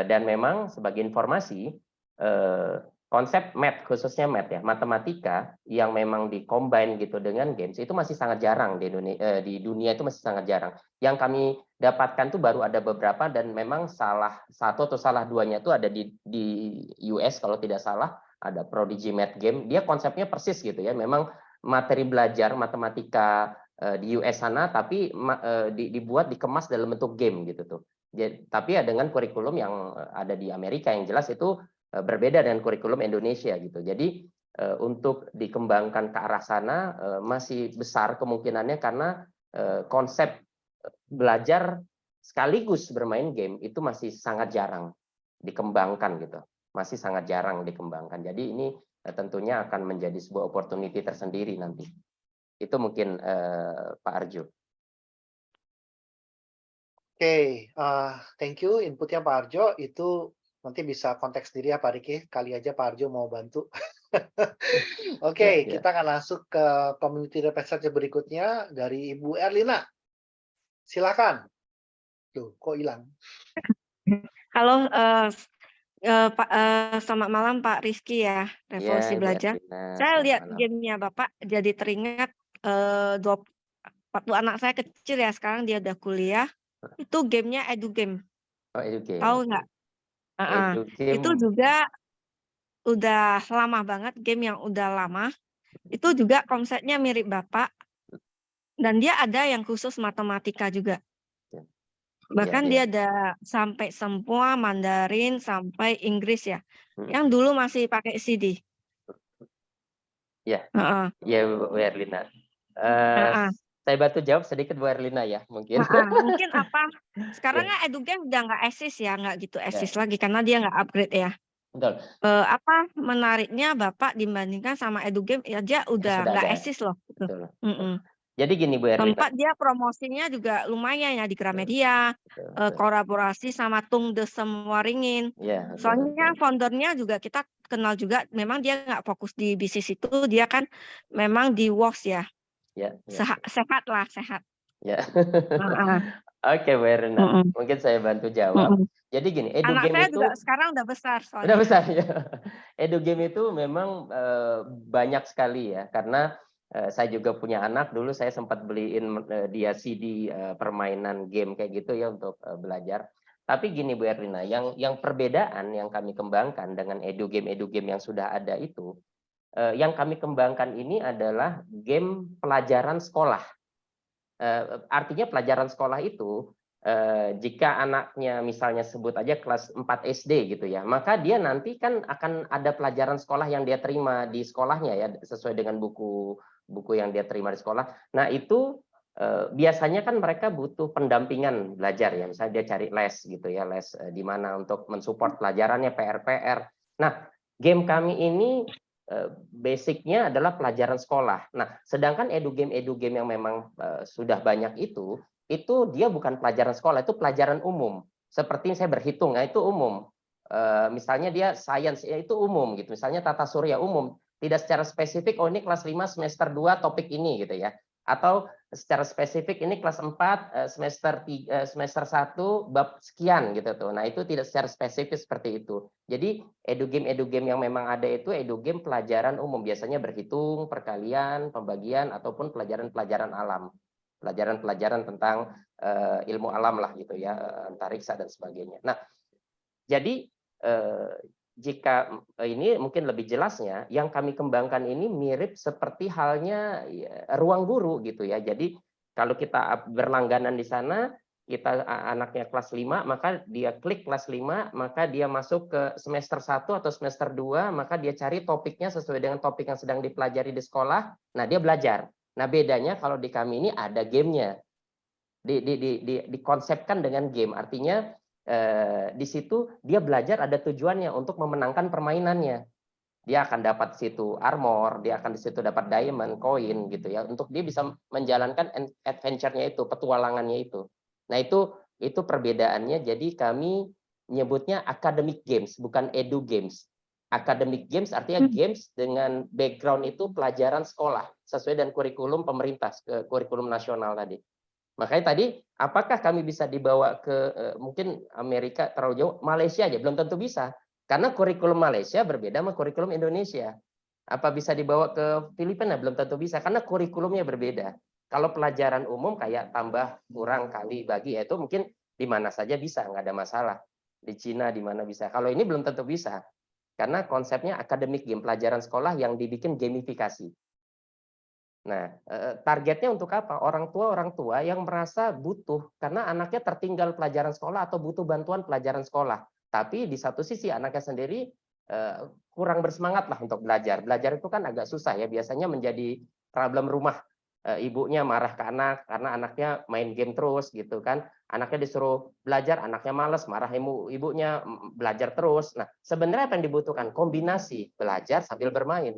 Dan memang sebagai informasi, konsep math, khususnya math ya, matematika yang memang di-combine gitu dengan games itu masih sangat jarang di dunia itu masih sangat jarang. Yang kami dapatkan tuh baru ada beberapa, dan memang salah satu atau salah duanya itu ada di US kalau tidak salah, ada Prodigy Math Game. Dia konsepnya persis gitu ya, memang materi belajar matematika di US sana, tapi dibuat, dikemas dalam bentuk game gitu tuh. Tapi ya dengan kurikulum yang ada di Amerika, yang jelas itu berbeda dengan kurikulum Indonesia gitu. Jadi untuk dikembangkan ke arah sana masih besar kemungkinannya, karena konsep belajar sekaligus bermain game itu masih sangat jarang dikembangkan gitu. Masih sangat jarang dikembangkan. Jadi ini tentunya akan menjadi sebuah opportunity tersendiri nanti. Itu mungkin Pak Arjo. Oke, thank you inputnya Pak Arjo. Itu nanti bisa konteks sendiri ya Pak Riki, kali aja Pak Arjo mau bantu. Oke, kita akan masuk ke community representative berikutnya dari Ibu Erlina. Silakan. Tuh, kok hilang? Halo, Pak, selamat malam Pak Rizky ya, Revolusi Belajar. Saya lihat gamenya Bapak jadi teringat waktu anak saya kecil ya, sekarang dia udah kuliah, itu gamenya EduGame. Oh, EduGame. Tahu nggak? Itu juga udah lama banget, game yang udah lama. Itu juga konsepnya mirip Bapak. Dan dia ada yang khusus matematika juga. Bahkan dia ada sampai semua Mandarin sampai Inggris ya. Yang dulu masih pakai CD. Ya, ya Bu Erlina. Saya bantu jawab sedikit Bu Erlina ya, mungkin. Mungkin apa? Sekarang kan EduGame udah nggak eksis ya, nggak gitu eksis lagi karena dia nggak upgrade ya. Betul. Apa menariknya Bapak dibandingkan sama EduGame aja udah nggak eksis loh. Betul. Jadi gini Bu Erlina. Tempat dia promosinya juga lumayan ya di Gramedia, kolaborasi sama Tung De Semwaringin. Soalnya foundernya juga kita kenal juga, memang dia nggak fokus di bisnis itu, dia kan memang di WOS ya. Sehat lah, sehat. Ya. Oke Bu Erlina, mungkin saya bantu jawab. Jadi gini, anak saya itu juga sekarang udah besar soalnya. Udah besar ya. EduGame itu memang banyak sekali ya, karena saya juga punya anak, dulu saya sempat beliin dia CD permainan game kayak gitu ya untuk belajar. Tapi gini Bu Erlina, yang perbedaan yang kami kembangkan dengan EduGame yang sudah ada itu, yang kami kembangkan ini adalah game pelajaran sekolah. Artinya pelajaran sekolah itu, jika anaknya misalnya sebut aja kelas 4 SD gitu ya, maka dia nanti kan akan ada pelajaran sekolah yang dia terima di sekolahnya ya, sesuai dengan buku yang dia terima di sekolah. Nah itu biasanya kan mereka butuh pendampingan belajar ya, misalnya dia cari les gitu ya, les di mana untuk mensupport pelajarannya, PR. Nah game kami ini basicnya adalah pelajaran sekolah. Nah sedangkan EduGame yang memang sudah banyak itu dia bukan pelajaran sekolah, itu pelajaran umum. Seperti saya berhitung, ya itu umum. Misalnya dia sains, ya itu umum gitu. Misalnya tata surya umum, tidak secara spesifik. Oh ini kelas 5 semester 2 topik ini gitu ya. Atau secara spesifik ini kelas 4 semester 1 bab sekian gitu tuh. Nah, itu tidak secara spesifik seperti itu. Jadi edu game yang memang ada itu edu game pelajaran umum, biasanya berhitung, perkalian, pembagian ataupun pelajaran-pelajaran alam. Pelajaran-pelajaran tentang ilmu alam lah gitu ya, antariksa dan sebagainya. Nah, jadi jika ini mungkin lebih jelasnya, yang kami kembangkan ini mirip seperti halnya ruang guru gitu ya. Jadi kalau kita berlangganan di sana, kita anaknya kelas 5, maka dia klik kelas 5, maka dia masuk ke semester 1 atau semester 2, maka dia cari topiknya sesuai dengan topik yang sedang dipelajari di sekolah. Nah, dia belajar. Nah, bedanya kalau di kami ini ada gamenya. Dikonsepkan dengan game, artinya di situ dia belajar ada tujuannya untuk memenangkan permainannya. Dia akan dapat situ armor, dia akan di situ dapat diamond, koin gitu ya, untuk dia bisa menjalankan adventure-nya itu, petualangannya itu. Nah, itu perbedaannya. Jadi kami nyebutnya academic games, bukan edu games. Academic games artinya games dengan background itu pelajaran sekolah sesuai dengan kurikulum pemerintah, kurikulum nasional tadi. Makanya tadi, apakah kami bisa dibawa ke mungkin Amerika terlalu jauh, Malaysia aja belum tentu bisa, karena kurikulum Malaysia berbeda sama kurikulum Indonesia. Apa bisa dibawa ke Filipina? Belum tentu bisa, karena kurikulumnya berbeda. Kalau pelajaran umum kayak tambah, kurang, kali, bagi, itu mungkin di mana saja bisa, nggak ada masalah. Di Cina di mana bisa. Kalau ini belum tentu bisa, karena konsepnya academic game, pelajaran sekolah yang dibikin gamifikasi. Nah, targetnya untuk apa? Orang tua yang merasa butuh karena anaknya tertinggal pelajaran sekolah atau butuh bantuan pelajaran sekolah. Tapi di satu sisi anaknya sendiri kurang bersemangat lah untuk belajar. Belajar itu kan agak susah ya, biasanya menjadi problem rumah. Ibunya marah ke anak karena anaknya main game terus gitu kan. Anaknya disuruh belajar, anaknya malas, marah ibunya, belajar terus. Nah, sebenarnya apa yang dibutuhkan? Kombinasi belajar sambil bermain.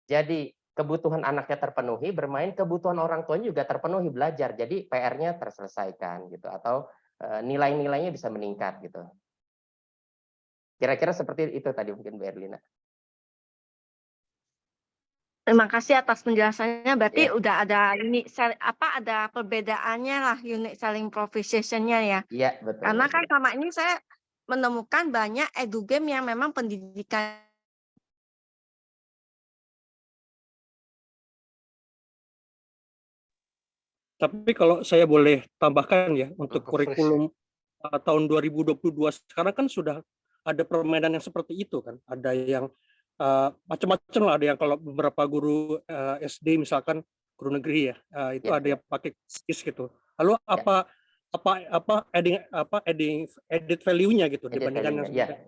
Jadi kebutuhan anaknya terpenuhi, bermain, kebutuhan orang tuanya juga terpenuhi, belajar. Jadi PR-nya terselesaikan gitu, atau nilai-nilainya bisa meningkat gitu. Kira-kira seperti itu tadi mungkin Bu Erlina. Terima kasih atas penjelasannya. Berarti Ya. udah ada ada perbedaannya lah unique selling proposition-nya ya. Iya, betul. Karena kan selama ini saya menemukan banyak edu game yang memang pendidikan. Tapi kalau saya boleh tambahkan ya, untuk Go fresh. kurikulum tahun 2022 sekarang kan sudah ada permainan yang seperti itu kan. Ada yang macam-macam lah, ada yang kalau beberapa guru SD misalkan guru negeri ya, itu Ya, ada yang pakai quiz gitu. Lalu apa added value-nya gitu Added dibandingkan value-nya, yang ya.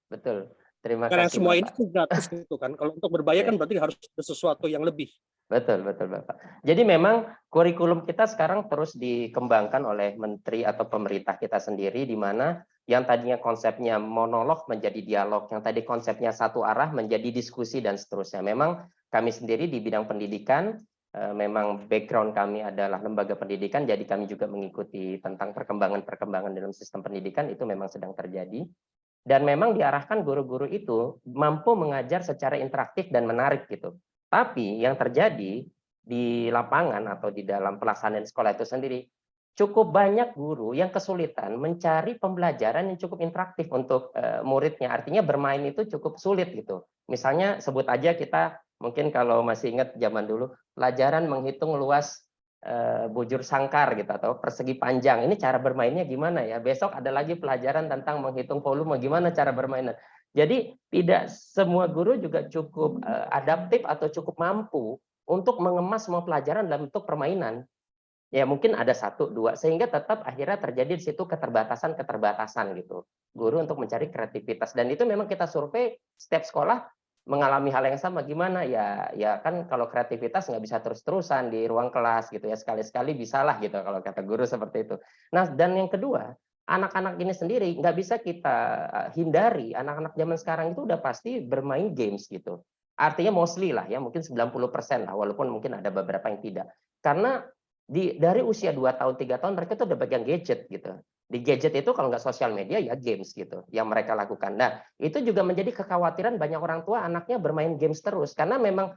Betul. Terima karena kasih semua Bapak. ini tuh gratis gitu kan. Kalau untuk berbayar Ya. kan berarti harus ada sesuatu yang lebih. Betul Bapak. Jadi memang kurikulum kita sekarang terus dikembangkan oleh menteri atau pemerintah kita sendiri, di mana yang tadinya konsepnya monolog menjadi dialog, yang tadi konsepnya satu arah menjadi diskusi dan seterusnya. Memang kami sendiri di bidang pendidikan, memang background kami adalah lembaga pendidikan, jadi kami juga mengikuti tentang perkembangan-perkembangan dalam sistem pendidikan, itu memang sedang terjadi. Dan memang diarahkan guru-guru itu mampu mengajar secara interaktif dan menarik gitu. Tapi yang terjadi di lapangan atau di dalam pelaksanaan sekolah itu sendiri, cukup banyak guru yang kesulitan mencari pembelajaran yang cukup interaktif untuk muridnya. Artinya bermain itu cukup sulit gitu. Misalnya sebut aja kita, mungkin kalau masih ingat zaman dulu, pelajaran menghitung luas bujur sangkar gitu, atau persegi panjang. Ini cara bermainnya gimana ya? Besok ada lagi pelajaran tentang menghitung volume, gimana cara bermainnya. Jadi tidak semua guru juga cukup adaptif atau cukup mampu untuk mengemas semua pelajaran dalam bentuk permainan. Ya mungkin ada 1, 2, sehingga tetap akhirnya terjadi di situ keterbatasan gitu. Guru untuk mencari kreativitas, dan itu memang kita survei setiap sekolah mengalami hal yang sama. Gimana ya kan kalau kreativitas nggak bisa terus-terusan di ruang kelas gitu ya, sekali-sekali bisalah gitu kalau kata guru seperti itu. Nah, dan yang kedua, anak-anak ini sendiri nggak bisa kita hindari, anak-anak zaman sekarang itu udah pasti bermain games gitu. Artinya mostly lah ya, mungkin 90% lah, walaupun mungkin ada beberapa yang tidak. Karena dari usia 2 tahun, 3 tahun mereka tuh udah pegang gadget gitu. Di gadget itu kalau nggak sosial media ya games gitu yang mereka lakukan. Nah, itu juga menjadi kekhawatiran banyak orang tua anaknya bermain games terus, karena memang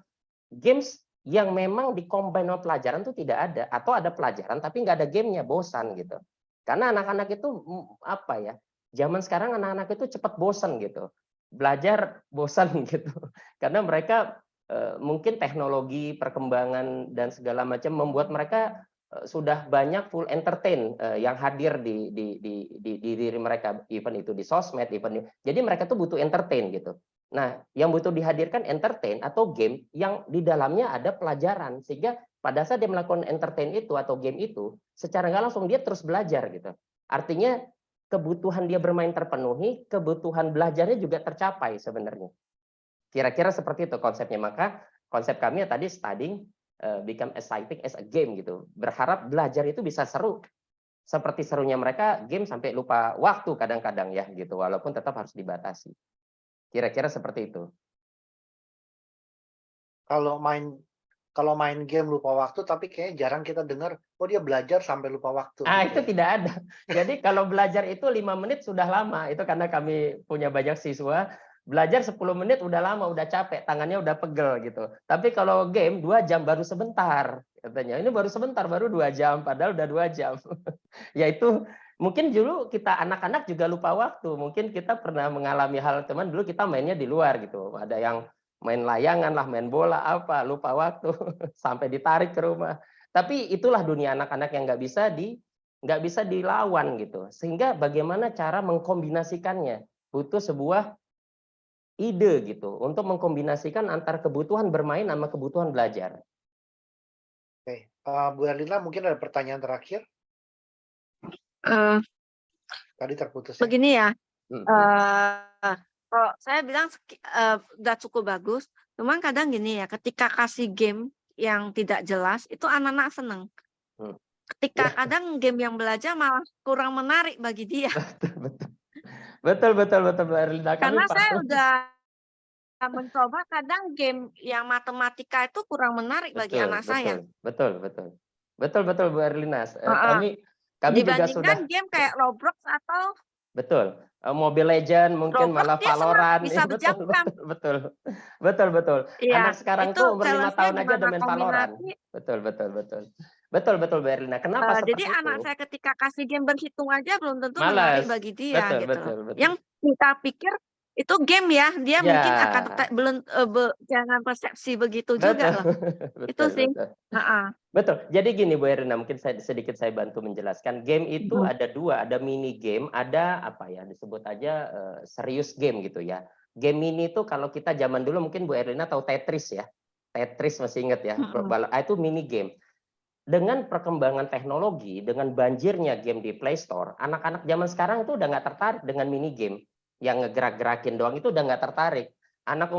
games yang memang di-combine sama pelajaran tuh tidak ada, atau ada pelajaran tapi nggak ada gamenya, bosan gitu. Karena anak-anak itu apa ya? Zaman sekarang anak-anak itu cepat bosan gitu. Belajar bosan gitu. Karena mereka mungkin teknologi, perkembangan dan segala macam membuat mereka sudah banyak full entertain yang hadir di diri mereka, even itu di sosmed, jadi mereka tuh butuh entertain gitu. Nah, yang butuh dihadirkan entertain atau game yang di dalamnya ada pelajaran, sehingga pada saat dia melakukan entertain itu atau game itu, secara nggak langsung dia terus belajar gitu. Artinya kebutuhan dia bermain terpenuhi, kebutuhan belajarnya juga tercapai sebenarnya. Kira-kira seperti itu konsepnya. Maka konsep kami tadi studying become exciting as a game gitu. Berharap belajar itu bisa seru. Seperti serunya mereka game sampai lupa waktu kadang-kadang ya gitu, walaupun tetap harus dibatasi. Kira-kira seperti itu. Kalau main game lupa waktu, tapi kayaknya jarang kita dengar, oh dia belajar sampai lupa waktu. Itu tidak ada. Jadi kalau belajar itu 5 menit sudah lama. Itu karena kami punya banyak siswa. Belajar 10 menit udah lama, udah capek, tangannya udah pegel gitu. Tapi kalau game 2 jam baru sebentar. Katanya, ini baru sebentar, baru 2 jam. Padahal udah 2 jam. Yaitu mungkin dulu kita anak-anak juga lupa waktu. Mungkin kita pernah mengalami hal teman dulu kita mainnya di luar gitu. Ada yang main layangan lah, main bola apa, lupa waktu sampai ditarik ke rumah. Tapi itulah dunia anak-anak yang nggak bisa dilawan gitu. Sehingga bagaimana cara mengkombinasikannya? Butuh sebuah ide gitu untuk mengkombinasikan antara kebutuhan bermain sama kebutuhan belajar. Oke, Bu Erlina mungkin ada pertanyaan terakhir. Tadi terputus. Begini ya. Kalau saya bilang udah cukup bagus, cuman kadang gini ya, ketika kasih game yang tidak jelas itu anak-anak seneng. Ketika kadang game yang belajar malah kurang menarik bagi dia. Betul Bu Erlina. Karena saya udah mencoba, kadang game yang matematika itu kurang menarik bagi anak saya. Betul Bu Erlina. Kami juga sudah game kayak Roblox atau Mobile Legend, mungkin Roblox, malah Valorant. bisa berjam-jam. Betul. Iya, Anak sekarang itu tuh umur 5 tahun aja udah main Valorant. Betul Bu Erlina. Kenapa seperti jadi itu? anak saya ketika kasih game berhitung aja belum tentu Malas. menarik bagi dia Betul. Yang kita pikir itu game ya, dia mungkin akan belum jangan persepsi begitu juga loh. Itu sih. Betul. Jadi gini Bu Erlina, mungkin sedikit saya bantu menjelaskan. Game itu ada 2, ada mini game, ada apa ya, disebut aja serius game gitu ya. Game mini itu kalau kita zaman dulu mungkin Bu Erlina tahu Tetris ya. Tetris masih ingat ya. Itu mini game. Dengan perkembangan teknologi, dengan banjirnya game di Play Store, anak-anak zaman sekarang itu udah nggak tertarik dengan mini game yang ngegerak-gerakin doang, itu udah nggak tertarik. Anak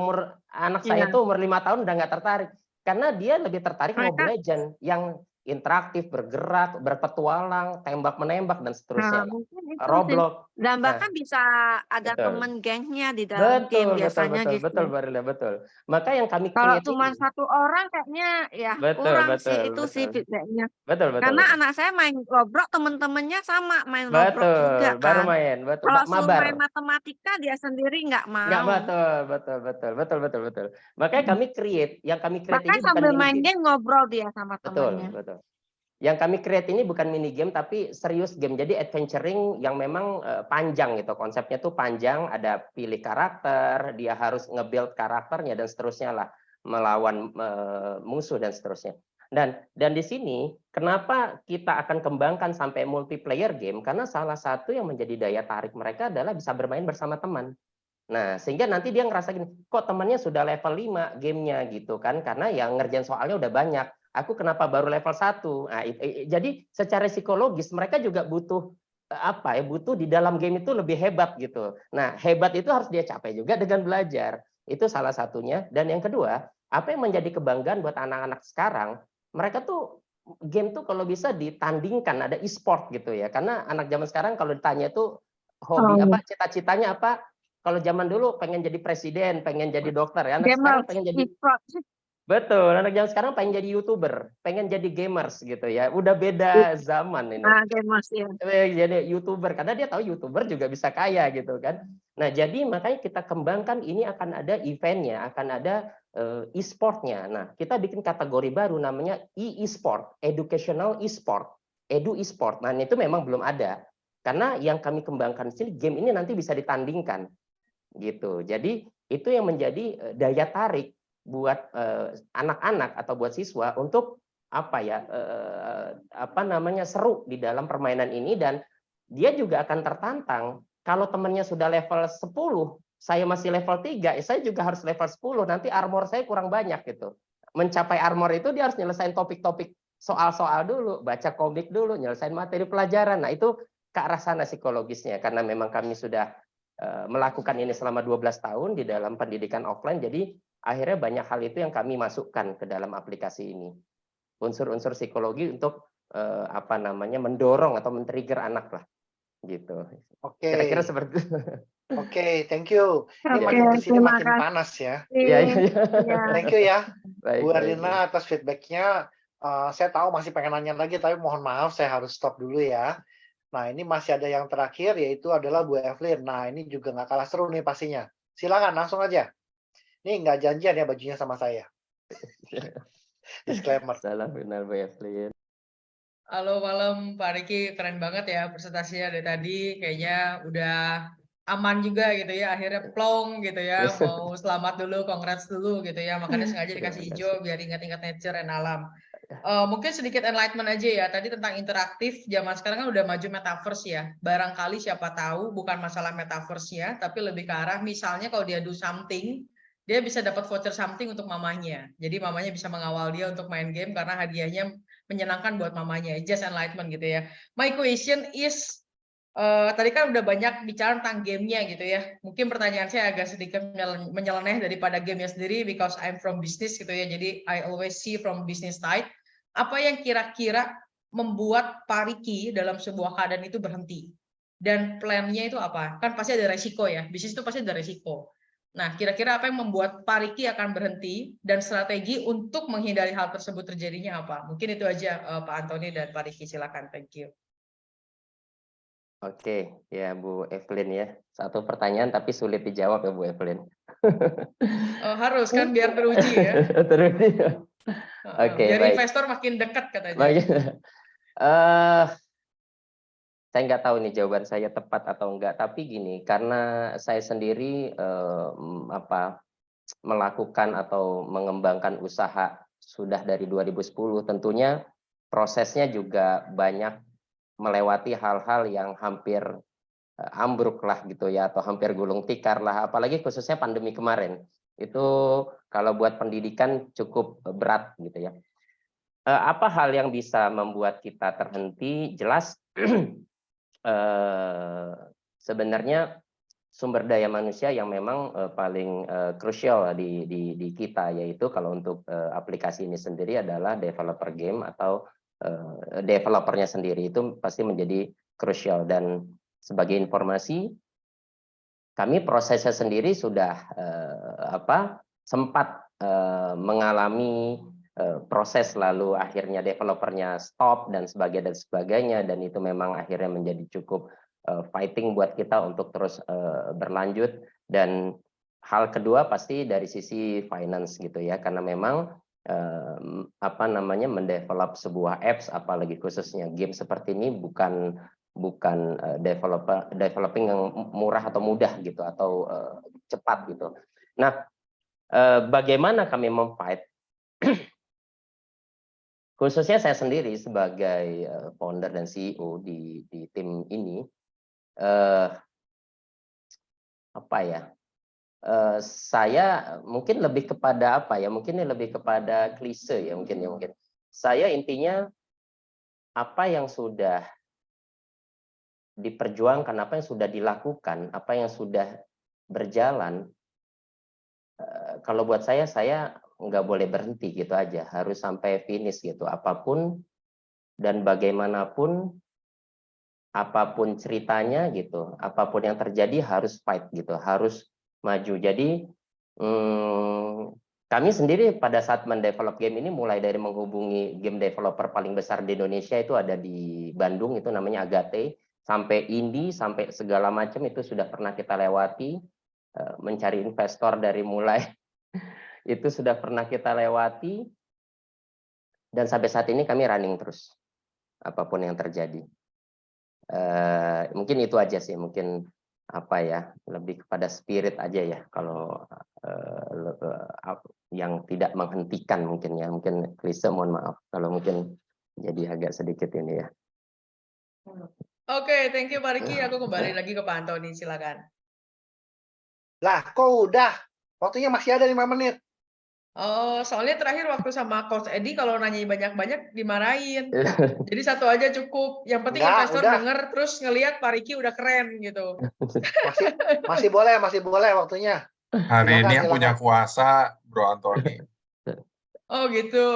saya itu umur 5 tahun udah nggak tertarik, karena dia lebih tertarik Mobile Legend yang interaktif, bergerak, berpetualang, tembak menembak dan seterusnya. Roblox. Dan bahkan bisa ada temen gengnya di dalam game biasanya gitu. Betul. Maka yang kami kalau create cuma ini, 1 orang kayaknya ya kurang sih itu sih feedbacknya. Karena anak saya main Roblox, temen-temennya sama main Roblox juga kan. Baru main, Kalau suruh main matematika dia sendiri nggak mau. Betul. Makanya kami create, yang kami create ini bukan sambil main game ngobrol dia sama temannya. Betul. Yang kami create ini bukan mini game tapi serius game. Jadi adventuring yang memang panjang gitu. Konsepnya tuh panjang, ada pilih karakter, dia harus nge-build karakternya dan seterusnya lah, melawan musuh dan seterusnya. Dan di sini kenapa kita akan kembangkan sampai multiplayer game? Karena salah satu yang menjadi daya tarik mereka adalah bisa bermain bersama teman. Nah, sehingga nanti dia ngerasa gini, kok temannya sudah level 5 gamenya gitu kan, karena yang ngerjain soalnya udah banyak. Aku kenapa baru level 1? Nah, jadi secara psikologis mereka juga butuh butuh di dalam game itu lebih hebat gitu. Nah, hebat itu harus dia capai juga dengan belajar. Itu salah satunya. Dan yang kedua, apa yang menjadi kebanggaan buat anak-anak sekarang, mereka tuh game tuh kalau bisa ditandingkan, ada e-sport gitu ya. Karena anak zaman sekarang kalau ditanya tuh hobi apa, cita-citanya apa? Kalau zaman dulu pengen jadi presiden, pengen jadi dokter ya. Anak sekarang pengen jadi Betul, anak zaman sekarang pengen jadi YouTuber, pengen jadi gamers gitu ya. Udah beda zaman ini. Gamers ya. Jadi YouTuber karena dia tahu YouTuber juga bisa kaya gitu kan. Nah, jadi makanya kita kembangkan ini akan ada eventnya, akan ada e-sportnya. Nah, kita bikin kategori baru namanya e-sport, educational e-sport, edu e-sport. Nah, itu memang belum ada. Karena yang kami kembangkan di sini, game ini nanti bisa ditandingkan. Gitu. Jadi, itu yang menjadi daya tarik buat anak-anak atau buat siswa untuk seru di dalam permainan ini, dan dia juga akan tertantang. Kalau temannya sudah level 10, saya masih level 3, saya juga harus level 10, nanti armor saya kurang banyak gitu. Mencapai armor itu dia harus nyelesain topik-topik soal-soal dulu, baca komik dulu, nyelesain materi pelajaran. Nah, itu ke arah sana psikologisnya, karena memang kami sudah melakukan ini selama 12 tahun di dalam pendidikan offline, jadi akhirnya banyak hal itu yang kami masukkan ke dalam aplikasi ini. Unsur-unsur psikologi untuk mendorong atau men-trigger anak lah. Gitu. Oke. Kira-kira seperti itu. Oke, thank you. Ini Oke, makin kesini terima makin kasih. panas ya. Iya. Thank you ya, Baik, Bu baik. Erlina atas feedback-nya. Saya tahu masih pengen nanya lagi, tapi mohon maaf saya harus stop dulu ya. Nah, ini masih ada yang terakhir, yaitu adalah Bu Evelyn. Nah, ini juga nggak kalah seru nih pastinya. Silakan, langsung aja. Ini nggak janjian ya bajunya sama saya. Disclaimer. Salah benar, Bu Evelyn. Halo malam Pak Riki, keren banget ya presentasinya dari tadi. Kayaknya udah aman juga gitu ya, akhirnya plong gitu ya. Mau selamat dulu, congrats dulu gitu ya. Makanya sengaja dikasih Terima hijau biar ingat-ingat nature and alam. Mungkin sedikit enlightenment aja ya. Tadi tentang interaktif, zaman sekarang kan udah maju metaverse ya. Barangkali siapa tahu bukan masalah metaverse-nya, tapi lebih ke arah misalnya kalau dia do something, dia bisa dapat voucher something untuk mamanya. Jadi mamanya bisa mengawal dia untuk main game karena hadiahnya menyenangkan buat mamanya. Just enlightenment gitu ya. My question is, tadi kan udah banyak bicara tentang gamenya gitu ya. Mungkin pertanyaan saya agak sedikit menyeleneh daripada gamenya sendiri, because I'm from business gitu ya. Jadi I always see from business side. Apa yang kira-kira membuat Pak Riki dalam sebuah keadaan itu berhenti? Dan plan-nya itu apa? Kan pasti ada resiko ya. Bisnis itu pasti ada resiko. Nah, kira-kira apa yang membuat Pak Riki akan berhenti dan strategi untuk menghindari hal tersebut terjadinya apa? Mungkin itu aja Pak Antoni dan Pak Riki, silakan. Thank you. Oke, ya Bu Evelyn ya. Satu pertanyaan tapi sulit dijawab ya Bu Evelyn. Harus kan biar teruji ya. Teruji. Oke, biar baik. investor makin dekat katanya. Baik. Saya nggak tahu nih jawaban saya tepat atau enggak, tapi gini, karena saya sendiri melakukan atau mengembangkan usaha sudah dari 2010, tentunya prosesnya juga banyak melewati hal-hal yang hampir ambruk lah gitu ya, atau hampir gulung tikar lah, apalagi khususnya pandemi kemarin. Itu kalau buat pendidikan cukup berat gitu ya. Apa hal yang bisa membuat kita terhenti? Jelas sebenarnya sumber daya manusia yang memang paling krusial di kita, yaitu kalau untuk aplikasi ini sendiri adalah developer game atau developernya sendiri, itu pasti menjadi krusial. Dan sebagai informasi, kami prosesnya sendiri sudah sempat mengalami proses, lalu akhirnya developernya stop dan sebagainya, dan itu memang akhirnya menjadi cukup fighting buat kita untuk terus berlanjut. Dan hal kedua pasti dari sisi finance gitu ya, karena memang mendevelop sebuah apps, apalagi khususnya game seperti ini, bukan developing yang murah atau mudah gitu, atau cepat gitu. Nah, bagaimana kami memfight? Khususnya saya sendiri sebagai founder dan CEO di tim ini, saya mungkin lebih kepada mungkin ini lebih kepada klise ya, mungkin saya intinya apa yang sudah diperjuangkan, apa yang sudah dilakukan, apa yang sudah berjalan, kalau buat saya nggak boleh berhenti gitu aja, harus sampai finish gitu, apapun dan bagaimanapun, apapun ceritanya gitu, apapun yang terjadi harus fight gitu, harus maju. Jadi kami sendiri pada saat mendevelop game ini mulai dari menghubungi game developer paling besar di Indonesia, itu ada di Bandung, itu namanya Agate, sampai indie, sampai segala macam itu sudah pernah kita lewati, mencari investor dari mulai Itu sudah pernah kita lewati dan sampai saat ini kami running terus apapun yang terjadi. Mungkin itu aja sih, mungkin apa ya, lebih kepada spirit aja ya, kalau yang tidak menghentikan mungkin ya, mungkin klise, mohon maaf kalau mungkin jadi agak sedikit ini ya. Oke, thank you Pak Riki. Aku kembali lagi ke Pak Antoni, silakan. Lah, kok udah? Waktunya masih ada 5 menit. Oh, soalnya terakhir waktu sama Coach Edi kalau nanya banyak-banyak dimarahin. Jadi satu aja cukup. Yang penting Enggak, investor udah. denger terus ngelihat Pak Riki udah keren gitu. Masih boleh waktunya. Hari ini yang Silakan. punya kuasa, Bro Antoni. Oh gitu.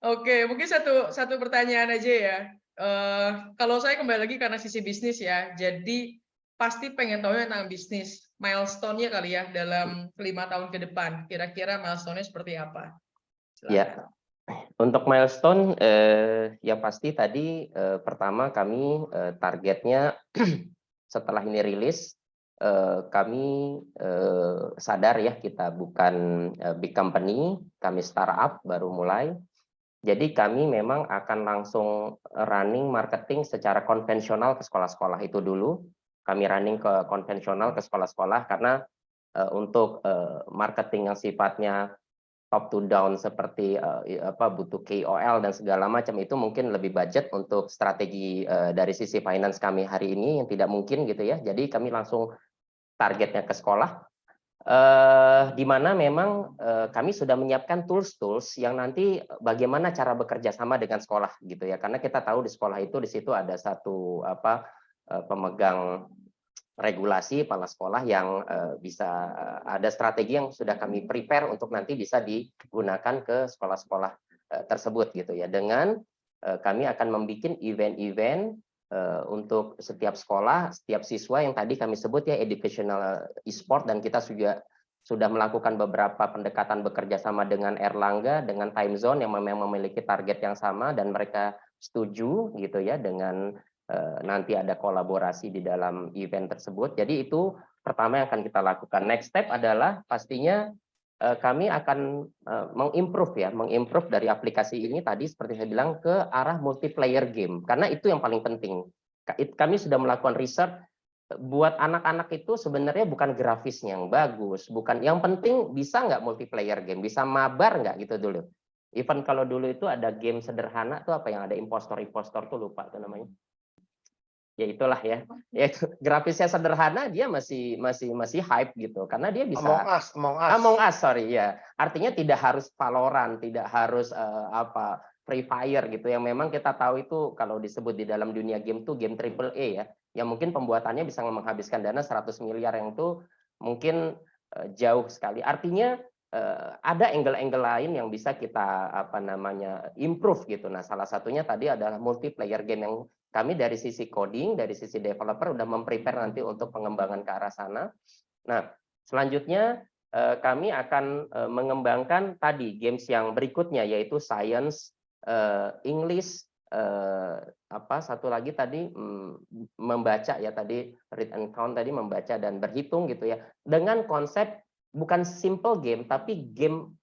Oke, mungkin satu pertanyaan aja ya. Kalau saya kembali lagi karena sisi bisnis ya, jadi pasti pengen tahu tentang bisnis. Milestone-nya kali ya dalam 5 tahun ke depan. Kira-kira milestone-nya seperti apa? Silakan. Ya, untuk milestone yang pasti tadi pertama kami targetnya setelah ini rilis kami sadar ya, kita bukan big company, kami startup baru mulai. Jadi kami memang akan langsung running marketing secara konvensional ke sekolah-sekolah itu dulu. Kami running ke konvensional ke sekolah-sekolah karena untuk marketing yang sifatnya top to down seperti butuh KOL dan segala macam, itu mungkin lebih budget untuk strategi dari sisi finance kami hari ini yang tidak mungkin gitu ya. Jadi kami langsung targetnya ke sekolah. Di mana memang kami sudah menyiapkan tools yang nanti bagaimana cara bekerja sama dengan sekolah gitu ya, karena kita tahu di sekolah itu di situ ada satu pemegang regulasi kepala sekolah yang bisa ada strategi yang sudah kami prepare untuk nanti bisa digunakan ke sekolah-sekolah tersebut gitu ya, dengan kami akan membuat event-event untuk setiap sekolah, setiap siswa yang tadi kami sebut ya, educational e-sport, dan kita sudah melakukan beberapa pendekatan bekerja sama dengan Erlangga, dengan time zone yang memang memiliki target yang sama dan mereka setuju gitu ya dengan nanti ada kolaborasi di dalam event tersebut. Jadi itu pertama yang akan kita lakukan. Next step adalah pastinya kami akan mengimprove dari aplikasi ini tadi seperti saya bilang ke arah multiplayer game, karena itu yang paling penting. Kami sudah melakukan riset, buat anak-anak itu sebenarnya bukan grafisnya yang bagus, bukan yang penting bisa nggak multiplayer game, bisa mabar nggak gitu dulu. Even kalau dulu itu ada game sederhana tuh apa yang ada impostor tuh lupa tuh namanya. Ya itulah ya, grafisnya sederhana dia masih hype gitu, karena dia bisa Among Us, sorry ya, artinya tidak harus Valorant, tidak harus Free Fire gitu, yang memang kita tahu itu kalau disebut di dalam dunia game tuh game AAA ya, yang mungkin pembuatannya bisa menghabiskan dana 100 miliar, yang itu mungkin jauh sekali. Artinya ada angle-angle lain yang bisa kita improve gitu. Nah, salah satunya tadi adalah multiplayer game yang kami dari sisi coding, dari sisi developer udah memprepare nanti untuk pengembangan ke arah sana. Nah, selanjutnya kami akan mengembangkan tadi games yang berikutnya, yaitu science, English, satu lagi tadi membaca ya, tadi read and count, tadi membaca dan berhitung gitu ya, dengan konsep bukan simple game tapi game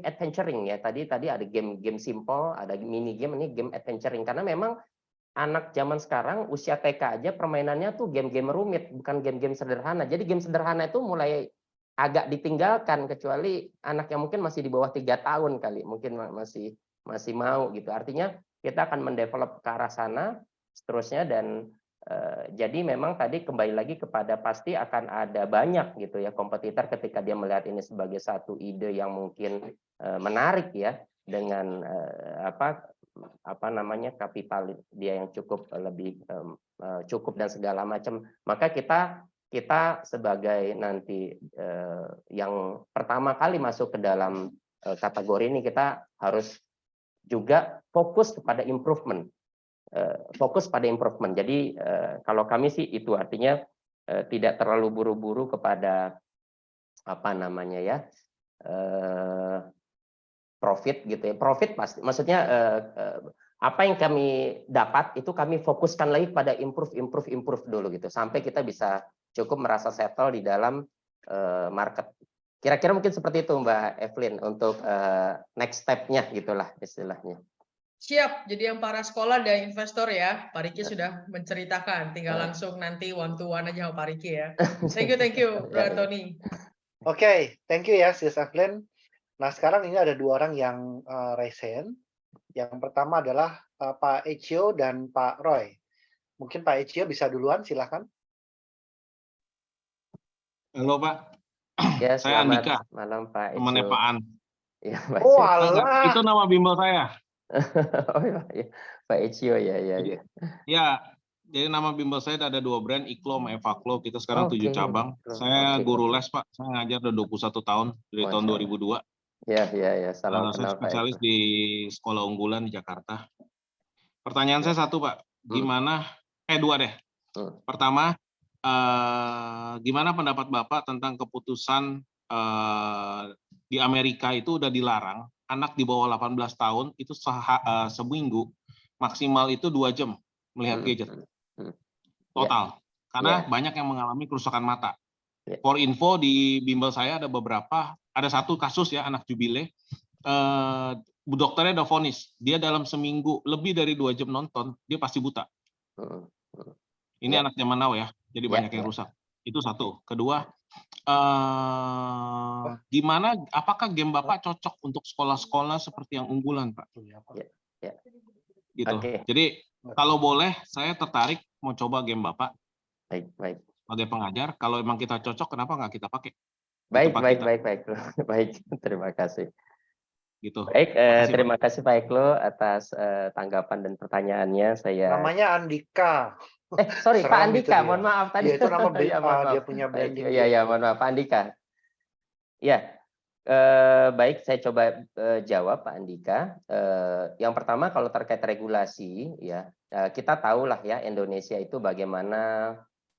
adventuring ya. Tadi ada game simple, ada mini game, ini game adventuring, karena memang anak zaman sekarang usia TK aja permainannya tuh game-game rumit, bukan game-game sederhana. Jadi game sederhana itu mulai agak ditinggalkan, kecuali anak yang mungkin masih di bawah 3 tahun kali, mungkin masih mau gitu. Artinya kita akan mendevelop ke arah sana seterusnya, dan jadi memang tadi kembali lagi kepada pasti akan ada banyak gitu ya kompetitor ketika dia melihat ini sebagai satu ide yang mungkin menarik ya, dengan kapital dia yang cukup lebih cukup dan segala macam, maka kita sebagai nanti yang pertama kali masuk ke dalam kategori ini, kita harus juga fokus pada improvement. Jadi kalau kami sih itu artinya tidak terlalu buru-buru kepada profit gitu ya. Profit pasti, maksudnya apa yang kami dapat itu kami fokuskan lagi pada improve dulu gitu, sampai kita bisa cukup merasa settle di dalam market Kira-kira mungkin seperti itu Mbak Evelyn untuk next step-nya gitulah istilahnya. Siap, jadi yang para sekolah dan investor ya, Pak Riki sudah menceritakan, tinggal langsung nanti one to one aja sama Pak Riki ya. Thank you, Bro Ya, ya. Anthony. Oke, thank you ya, Sis Evelyn. Nah, sekarang ini ada 2 orang yang raise hand. Yang pertama adalah Pak Echio dan Pak Roy. Mungkin Pak Echio bisa duluan, silakan. Halo Pak, Ya, saya selamat Andika, malam Pak temannya Ejo. Pak An. Ya, Pak Oh, Ejo. Enggak, alah. itu nama bimbel saya. Oh, ya. Pak Ejo ya. Ya, jadi nama bimbel saya ada 2 brand, Iklo sama Evaklo. Kita sekarang 7 Oke, cabang. Iklo. Saya Oke. guru les Pak, saya ngajar udah 21 tahun, dari tahun Masya Allah. 2002. Ya, salam Saya kenal Pak spesialis Ejo. di sekolah unggulan di Jakarta. Pertanyaan saya 1 Pak, gimana, 2 deh. Pertama, gimana pendapat Bapak tentang keputusan di Amerika itu udah dilarang anak di bawah 18 tahun itu seminggu maksimal itu 2 jam melihat gadget total, karena banyak yang mengalami kerusakan mata. For info, di bimbel saya ada 1 kasus ya, anak jubile, dokternya udah vonis dia dalam seminggu lebih dari 2 jam nonton dia pasti buta. Ini anak zaman now ya, jadi banyak yang rusak. Itu 1. Kedua, gimana, apakah game Bapak cocok untuk sekolah-sekolah seperti yang unggulan, Pak? Gitu. Oke. Jadi kalau boleh, saya tertarik mau coba game Bapak. Baik. Sebagai pengajar, kalau emang kita cocok, kenapa nggak kita pakai? Baik. Terima kasih. Gitu. Baik, Makasih, terima kasih Pak Eklo atas tanggapan dan pertanyaannya. Namanya Andika. Sorry, Pak Serem Andika, itu dia. mohon maaf tadi. Ya, itu nama Ya, mohon maaf. dia punya branding. Ya, mohon maaf, Pak Andika. Ya, baik, saya coba jawab Pak Andika. Yang pertama kalau terkait regulasi, ya kita tahulah ya Indonesia itu bagaimana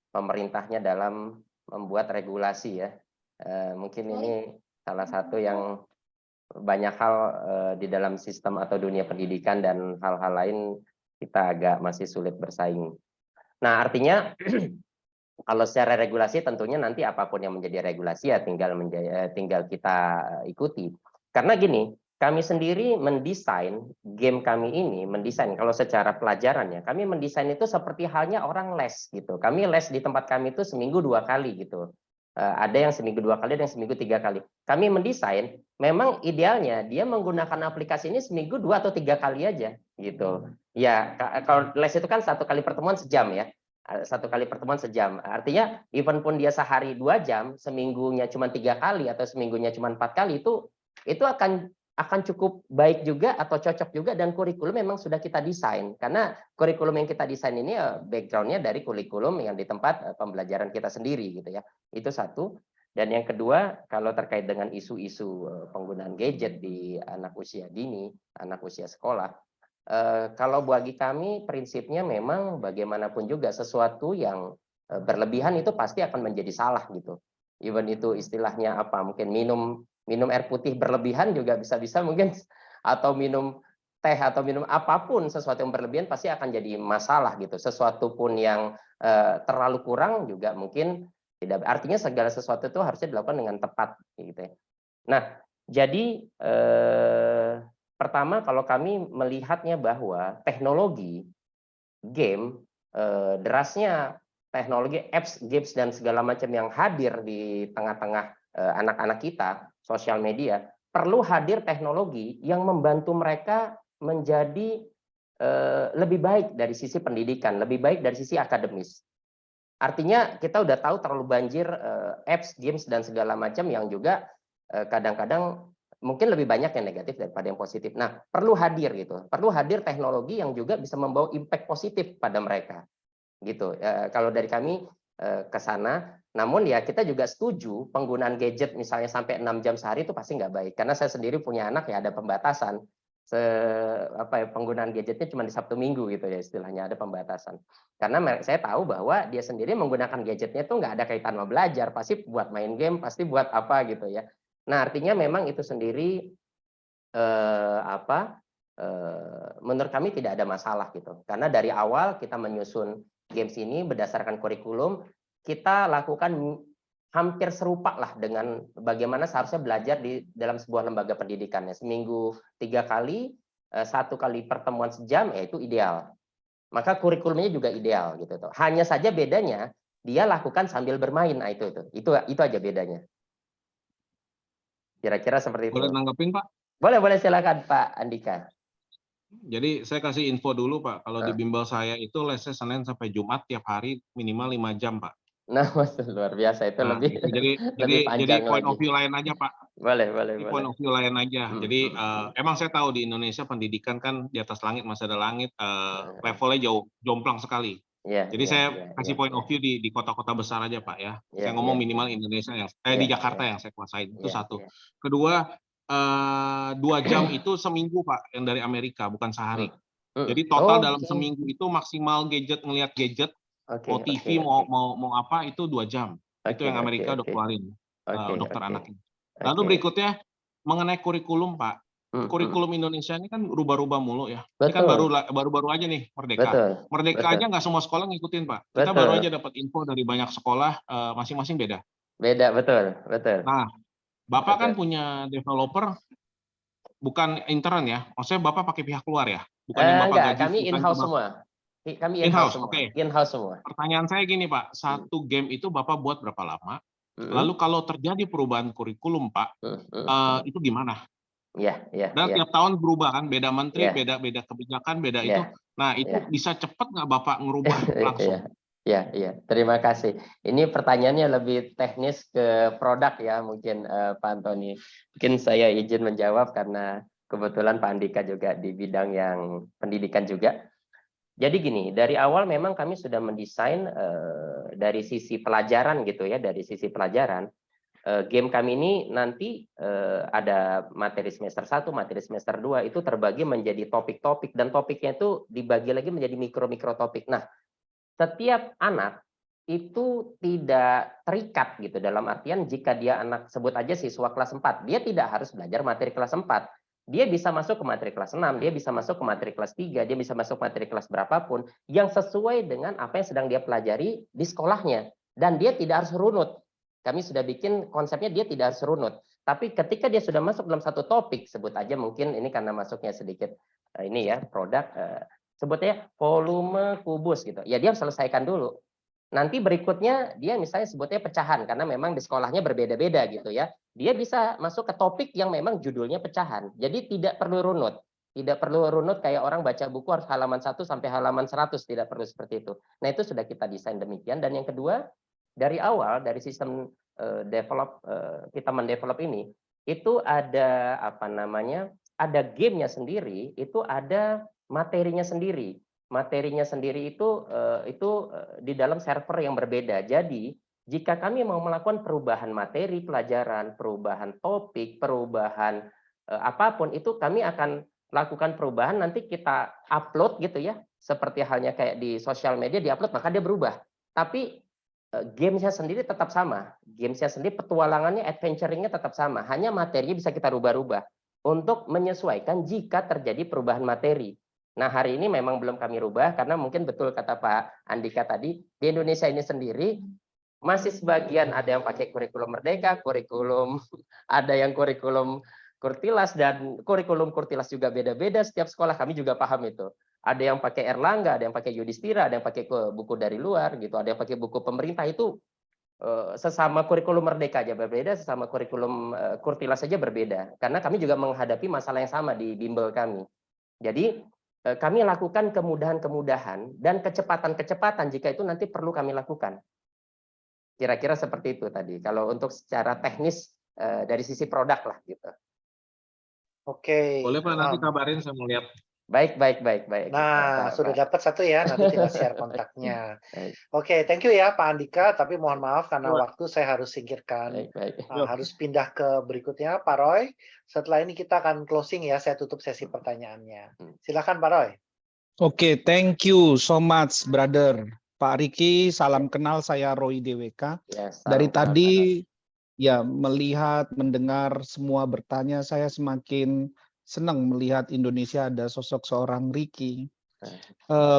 pemerintahnya dalam membuat regulasi ya. Mungkin ini salah satu yang banyak hal di dalam sistem atau dunia pendidikan dan hal-hal lain kita agak masih sulit bersaing. Nah, artinya kalau secara regulasi tentunya nanti apapun yang menjadi regulasi ya tinggal kita ikuti. Karena gini, kami sendiri mendesain game kami ini, kalau secara pelajaran ya, kami mendesain itu seperti halnya orang les gitu. Kami les di tempat kami itu seminggu 2 kali gitu. Ada yang seminggu 2 kali, ada yang seminggu 3 kali. Kami mendesain, memang idealnya dia menggunakan aplikasi ini seminggu 2 atau 3 kali aja gitu. Ya, kalau les itu kan 1 kali pertemuan sejam ya. 1 kali pertemuan sejam. Artinya even pun dia sehari 2 jam, seminggunya cuma 3 kali atau seminggunya cuma 4 kali, itu akan cukup baik juga atau cocok juga, dan kurikulum memang sudah kita desain. Karena kurikulum yang kita desain ini background-nya dari kurikulum yang di tempat pembelajaran kita sendiri gitu ya. Itu 1. Dan yang kedua, kalau terkait dengan isu-isu penggunaan gadget di anak usia dini, anak usia sekolah, kalau bagi kami prinsipnya memang bagaimanapun juga sesuatu yang berlebihan itu pasti akan menjadi salah gitu. Even itu istilahnya apa, mungkin minum air putih berlebihan juga bisa-bisa mungkin, atau minum teh atau minum apapun, sesuatu yang berlebihan pasti akan jadi masalah gitu. Sesuatu pun yang terlalu kurang juga mungkin tidak, artinya segala sesuatu itu harusnya dilakukan dengan tepat gitu ya. Nah, jadi pertama kalau kami melihatnya bahwa teknologi game, derasnya teknologi apps, games dan segala macam yang hadir di tengah-tengah anak-anak kita, sosial media, perlu hadir teknologi yang membantu mereka menjadi lebih baik dari sisi pendidikan, lebih baik dari sisi akademis. Artinya kita udah tahu terlalu banjir apps, games dan segala macam yang juga kadang-kadang mungkin lebih banyak yang negatif daripada yang positif. Nah, perlu hadir gitu. Perlu hadir teknologi yang juga bisa membawa impact positif pada mereka. Gitu. Kalau dari kami ke sana, namun ya kita juga setuju penggunaan gadget misalnya sampai 6 jam sehari itu pasti nggak baik. Karena saya sendiri punya anak ya ada pembatasan. Penggunaan gadgetnya cuma di Sabtu Minggu gitu ya istilahnya, ada pembatasan. Karena saya tahu bahwa dia sendiri menggunakan gadgetnya itu nggak ada kaitan sama belajar, pasti buat main game, pasti buat apa gitu ya. Nah, artinya memang itu sendiri menurut kami tidak ada masalah gitu. Karena dari awal kita menyusun games ini berdasarkan kurikulum, kita lakukan hampir serupa lah dengan bagaimana seharusnya belajar di dalam sebuah lembaga pendidikannya. Seminggu 3 kali, 1 kali pertemuan sejam, ya itu ideal. Maka kurikulumnya juga ideal gitu tuh. Hanya saja bedanya dia lakukan sambil bermain. Nah, itu aja bedanya. Kira-kira seperti itu. Boleh nanggepin, Pak? Boleh silakan Pak Andika. Jadi saya kasih info dulu, Pak. Kalau di bimbel saya itu lesnya Senin sampai Jumat tiap hari minimal 5 jam, Pak. Nah, Mas, luar biasa itu Nah, lebih itu lebih jadi panjang point lagi. of view lain aja, Pak. Boleh. Ini point of view lain aja. Jadi emang saya tahu di Indonesia pendidikan kan di atas langit masih ada langit, levelnya jomplang sekali. Jadi saya kasih point of view di kota-kota besar aja, Pak, ya. Saya ngomong minimal Indonesia di Jakarta yang saya kuasain, itu satu. Kedua, 2 jam itu seminggu, Pak, yang dari Amerika, bukan sehari. Jadi total dalam seminggu itu maksimal ngelihat gadget, mau TV, mau apa, itu 2 jam. Itu yang Amerika udah keluarin, dokter anaknya. Lalu berikutnya, mengenai kurikulum, Pak. Kurikulum Indonesia ini kan rubah-rubah mulu ya. Ini kan baru-baru aja nih Merdeka. Merdeka aja nggak semua sekolah ngikutin, Pak. Kita baru aja dapat info dari banyak sekolah, masing-masing beda. Beda, betul. Nah, Bapak kan punya developer, bukan intern ya? Maksudnya Bapak pakai pihak luar ya? Bukan yang Bapak gaji. Kami in-house semua. Kami in-house semua. Okay. In-house semua. Pertanyaan saya gini, Pak. Satu game itu Bapak buat berapa lama? Lalu kalau terjadi perubahan kurikulum, Pak, itu gimana? Dan tiap tahun berubah kan, beda menteri, beda kebijakan, beda itu. Nah, itu bisa cepat nggak Bapak ngerubah langsung? Iya. Terima kasih. Ini pertanyaannya lebih teknis ke produk ya, mungkin Pak Antoni. Mungkin saya izin menjawab karena kebetulan Pak Andika juga di bidang yang pendidikan juga. Jadi gini, dari awal memang kami sudah mendesain dari sisi pelajaran gitu ya, dari sisi pelajaran. Game kami ini nanti ada materi semester 1, materi semester 2 itu terbagi menjadi topik-topik dan topiknya itu dibagi lagi menjadi mikro-mikro topik. Nah, setiap anak itu tidak terikat gitu dalam artian jika dia anak sebut aja siswa kelas 4, dia tidak harus belajar materi kelas 4. Dia bisa masuk ke materi kelas 6, dia bisa masuk ke materi kelas 3, dia bisa masuk materi kelas berapapun yang sesuai dengan apa yang sedang dia pelajari di sekolahnya. Dan dia tidak harus runut. Kami sudah bikin konsepnya dia tidak harus runut. Tapi ketika dia sudah masuk dalam satu topik, sebut aja mungkin ini karena masuknya sedikit ini ya, produk, sebutnya volume kubus gitu. Ya dia harus selesaikan dulu. Nanti berikutnya dia misalnya sebutnya pecahan karena memang di sekolahnya berbeda-beda gitu ya. Dia bisa masuk ke topik yang memang judulnya pecahan. Jadi tidak perlu runut. Tidak perlu runut kayak orang baca buku harus halaman 1 sampai halaman 100, tidak perlu seperti itu. Nah, itu sudah kita desain demikian. Dan yang kedua, dari awal dari sistem kita mendevelop ini itu ada apa namanya? Ada gamenya sendiri, itu ada materinya sendiri. Materinya sendiri itu di dalam server yang berbeda. Jadi, jika kami mau melakukan perubahan materi pelajaran, perubahan topik, perubahan apapun, itu kami akan lakukan perubahan, nanti kita upload gitu ya, seperti halnya kayak di sosial media, di-upload, maka dia berubah. Tapi gamesnya sendiri tetap sama. Gamesnya sendiri, petualangannya, adventuring-nya tetap sama. Hanya materinya bisa kita rubah-rubah untuk menyesuaikan jika terjadi perubahan materi. Nah, hari ini memang belum kami rubah karena mungkin betul kata Pak Andika tadi, di Indonesia ini sendiri masih sebagian ada yang pakai kurikulum Merdeka, ada yang kurikulum Kurtilas, dan kurikulum Kurtilas juga beda-beda setiap sekolah, kami juga paham itu. Ada yang pakai Erlangga, ada yang pakai Yudhistira, ada yang pakai buku dari luar gitu, ada yang pakai buku pemerintah. Itu sesama kurikulum Merdeka aja berbeda, sesama kurikulum Kurtilas saja berbeda. Karena kami juga menghadapi masalah yang sama di bimbel kami. Jadi kami lakukan kemudahan-kemudahan dan kecepatan-kecepatan jika itu nanti perlu kami lakukan. Kira-kira seperti itu tadi. Kalau untuk secara teknis dari sisi produk lah gitu. Oke. Boleh Pak, nanti kabarin saya mau lihat. Baik. Nah, sudah dapat satu ya, nanti tinggal share kontaknya. Oke, thank you ya Pak Andika, tapi mohon maaf karena waktu saya harus singkirkan. Harus pindah ke berikutnya, Pak Roy. Setelah ini kita akan closing ya, saya tutup sesi pertanyaannya. Silakan Pak Roy. Oke, thank you so much, brother. Pak Riki, salam kenal, saya Roy DWK. Dari tadi ya melihat, mendengar semua bertanya, saya semakin senang melihat Indonesia ada sosok seorang Riki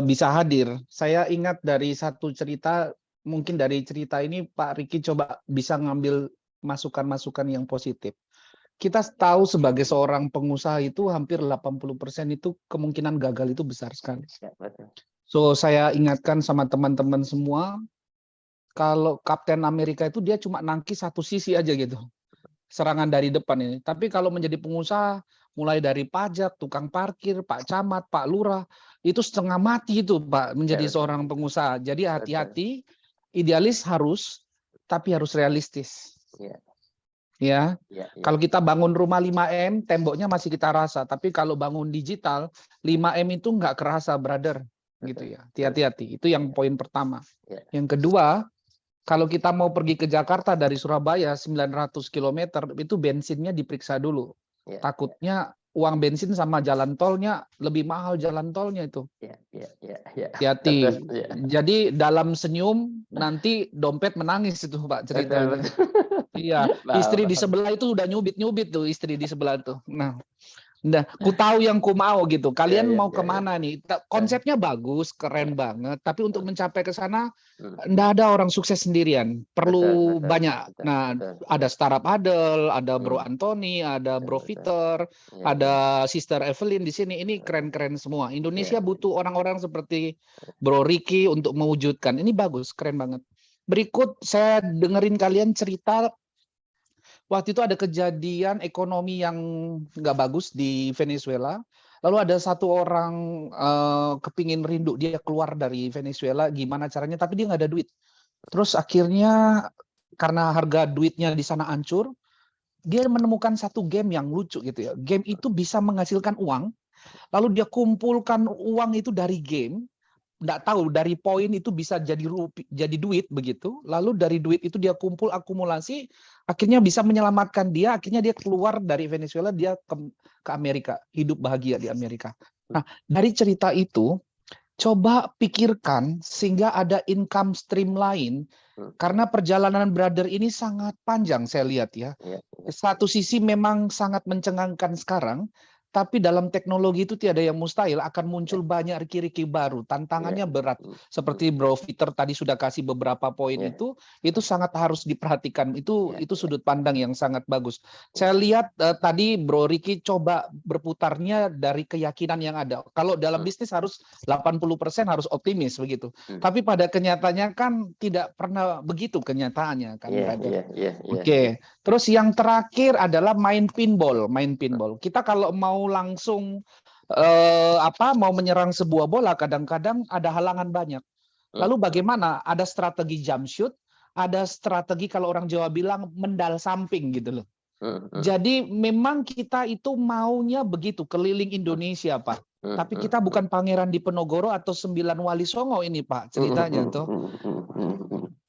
bisa hadir. Saya ingat dari satu cerita mungkin dari cerita ini Pak Riki coba bisa ngambil masukan-masukan yang positif. Kita tahu sebagai seorang pengusaha itu hampir 80% itu kemungkinan gagal itu besar sekali. So saya ingatkan sama teman-teman semua, kalau Kapten Amerika itu dia cuma nangkis satu sisi aja gitu, serangan dari depan ini. Tapi kalau menjadi pengusaha, mulai dari pajak, tukang parkir, Pak Camat, Pak Lurah, itu setengah mati itu Pak menjadi seorang pengusaha. Jadi hati-hati, idealis harus, tapi harus realistis. Ya, kalau kita bangun rumah 5M, temboknya masih kita rasa. Tapi kalau bangun digital, 5M itu nggak kerasa, brother. Gitu ya. Hati-hati. Itu yang poin pertama. Yang kedua, kalau kita mau pergi ke Jakarta dari Surabaya 900 km, itu bensinnya diperiksa dulu. Takutnya uang bensin sama jalan tolnya lebih mahal jalan tolnya itu. Hati-hati. Jadi dalam senyum nanti dompet menangis itu Pak ceritanya. Iya, istri di sebelah itu udah nyubit-nyubit tuh istri di sebelah tuh. Nah, ku tahu yang ku mau gitu. Kalian mau kemana nih? Konsepnya bagus, keren banget. Tapi untuk mencapai ke sana, enggak ada orang sukses sendirian. Perlu banyak. Nah, ada Startup Huddle, ada Bro Anthony, ada Bro Peter, ada Sister Evelyn di sini. Ini keren-keren semua. Indonesia butuh orang-orang seperti Bro Ricky untuk mewujudkan. Ini bagus, keren banget. Berikut saya dengerin kalian cerita. Waktu itu ada kejadian ekonomi yang nggak bagus di Venezuela. Lalu ada satu orang kepingin rindu, dia keluar dari Venezuela, gimana caranya, tapi dia nggak ada duit. Terus akhirnya karena harga duitnya di sana hancur, dia menemukan satu game yang lucu gitu ya. Game itu bisa menghasilkan uang, lalu dia kumpulkan uang itu dari game, nggak tahu dari poin itu bisa jadi duit begitu, lalu dari duit itu dia kumpul akumulasi, akhirnya bisa menyelamatkan dia, akhirnya dia keluar dari Venezuela, dia ke Amerika, hidup bahagia di Amerika. Nah, dari cerita itu coba pikirkan sehingga ada income stream lain, karena perjalanan brother ini sangat panjang saya lihat ya. Satu sisi memang sangat mencengangkan sekarang, tapi dalam teknologi itu tiada yang mustahil, akan muncul banyak riki-riki baru, tantangannya berat. Seperti Bro Peter tadi sudah kasih beberapa poin itu sangat harus diperhatikan. Itu sudut pandang yang sangat bagus. Saya lihat tadi Bro Ricky coba berputarnya dari keyakinan yang ada. Kalau dalam bisnis harus 80% harus optimis begitu. Tapi pada kenyataannya kan tidak pernah begitu kenyataannya kan. Oke. Terus yang terakhir adalah main pinball. Kita kalau mau langsung mau menyerang sebuah bola, kadang-kadang ada halangan banyak. Lalu bagaimana? Ada strategi jump shoot, ada strategi kalau orang Jawa bilang mendal samping gitu loh. Jadi memang kita itu maunya begitu keliling Indonesia Pak. Tapi kita bukan pangeran Diponegoro atau 9 wali songo ini Pak ceritanya tuh.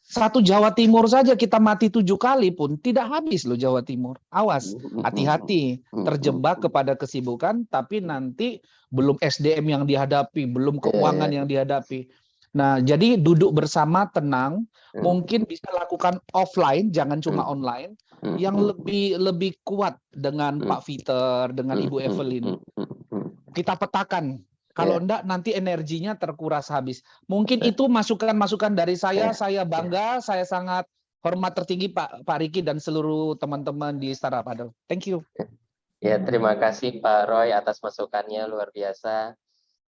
Satu Jawa Timur saja kita mati 7 kali pun tidak habis loh Jawa Timur. Awas, hati-hati terjebak kepada kesibukan, tapi nanti belum SDM yang dihadapi, belum keuangan yang dihadapi. Nah, jadi duduk bersama tenang, mungkin bisa lakukan offline, jangan cuma online, yang lebih kuat dengan Pak Peter, dengan Ibu Evelyn. Kita petakan. Kalau enggak nanti energinya terkuras habis. Mungkin itu masukan-masukan dari saya bangga, saya sangat hormat tertinggi Pak Riki dan seluruh teman-teman di Startup Huddle. Thank you. Ya, terima kasih Pak Roy atas masukannya, luar biasa.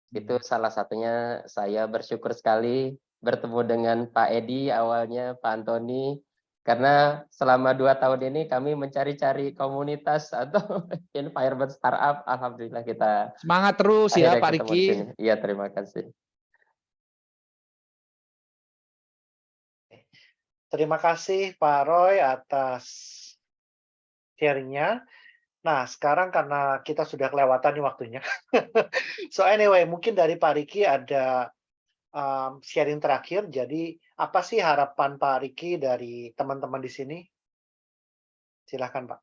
Itu salah satunya saya bersyukur sekali bertemu dengan Pak Edi awalnya, Pak Anthony, karena selama 2 tahun ini kami mencari-cari komunitas atau environment startup. Alhamdulillah kita semangat terus ya Pak Riki. Iya, terima kasih. Terima kasih Pak Roy atas sharingnya. Nah, sekarang karena kita sudah kelewatan nih waktunya. So anyway, mungkin dari Pak Riki ada sharing terakhir. Jadi apa sih harapan Pak Riki dari teman-teman di sini? Silahkan Pak.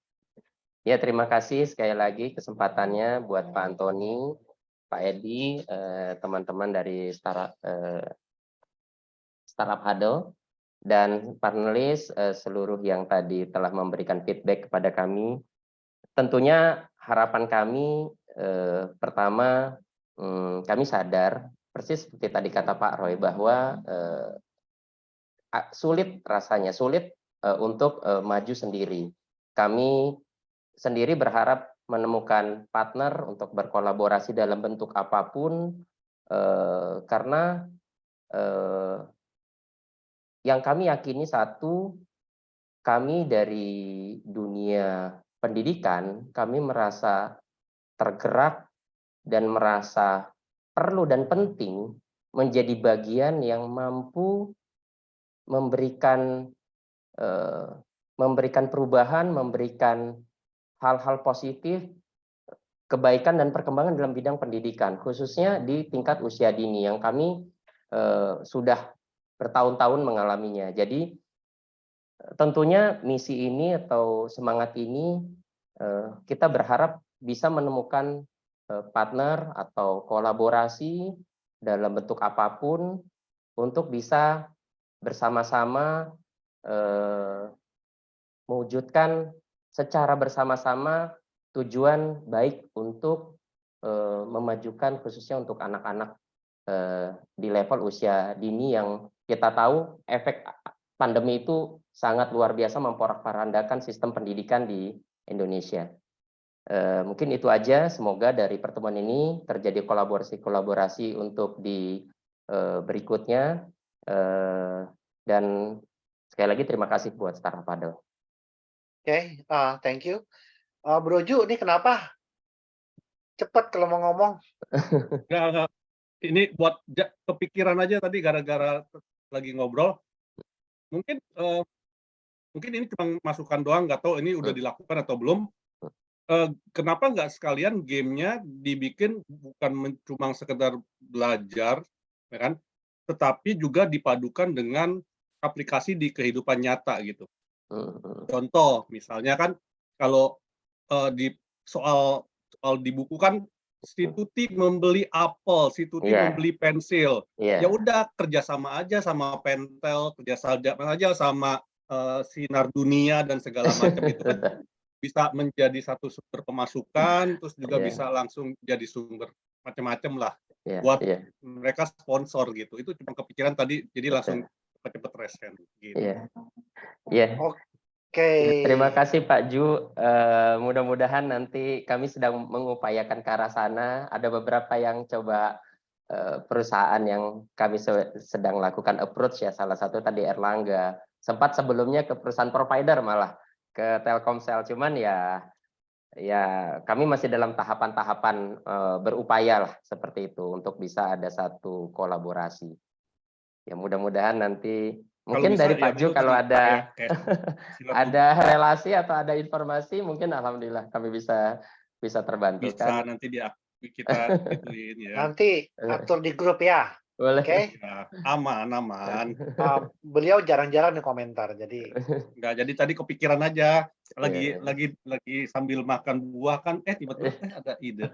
Ya, terima kasih sekali lagi kesempatannya buat Pak Anthony, Pak Edi, teman-teman dari Startup Huddle, dan panelis seluruh yang tadi telah memberikan feedback kepada kami. Tentunya harapan kami pertama, kami sadar persis seperti tadi kata Pak Roy bahwa sulit rasanya, sulit untuk maju sendiri. Kami sendiri berharap menemukan partner untuk berkolaborasi dalam bentuk apapun, karena yang kami yakini satu, kami dari dunia pendidikan, kami merasa tergerak dan merasa perlu dan penting menjadi bagian yang mampu memberikan perubahan, memberikan hal-hal positif, kebaikan dan perkembangan dalam bidang pendidikan, khususnya di tingkat usia dini yang kami sudah bertahun-tahun mengalaminya. Jadi tentunya misi ini atau semangat ini kita berharap bisa menemukan partner atau kolaborasi dalam bentuk apapun untuk bisa bersama-sama mewujudkan secara bersama-sama tujuan baik untuk memajukan khususnya untuk anak-anak di level usia dini yang kita tahu efek pandemi itu sangat luar biasa memporak-porandakan sistem pendidikan di Indonesia. Mungkin itu aja, semoga dari pertemuan ini terjadi kolaborasi untuk di berikutnya, dan sekali lagi terima kasih buat Star Paddle. Oke, thank you. Bro Ju, ini kenapa? Cepat kalau mau ngomong. Nggak. Ini buat kepikiran aja tadi gara-gara lagi ngobrol. Mungkin ini cuma masukan doang, nggak tahu ini udah dilakukan atau belum. Kenapa nggak sekalian gamenya dibikin bukan cuma sekedar belajar, ya kan? Tetapi juga dipadukan dengan aplikasi di kehidupan nyata gitu. Contoh, misalnya kan kalau di soal di buku kan si Tuti membeli apel, si Tuti membeli pensil. Ya udah kerjasama aja sama Pentel, kerjasama aja sama Sinar Dunia dan segala macam itu kan bisa menjadi satu sumber pemasukan, terus juga bisa langsung jadi sumber macam-macam lah buat mereka sponsor gitu. Itu cuma kepikiran tadi, jadi langsung cepet-cepet resen gitu. Oke. Terima kasih Pak Ju. Mudah-mudahan nanti kami sedang mengupayakan ke arah sana. Ada beberapa yang coba perusahaan yang kami sedang lakukan approach ya. Salah satu tadi Erlangga. Sempat sebelumnya ke perusahaan provider malah ke Telkomsel. Cuman ya kami masih dalam tahapan-tahapan berupaya lah seperti itu untuk bisa ada satu kolaborasi. Ya mudah-mudahan nanti mungkin dari Pak Ju kalau ada ada relasi atau ada informasi mungkin alhamdulillah kami bisa terbantu. Bisa nanti kita gituin ya. Nanti atur di grup ya. Boleh. Oke. Aman. Beliau jarang-jarang nih komentar, jadi. Enggak, jadi tadi kepikiran aja lagi sambil makan buah kan tiba-tiba ada ide.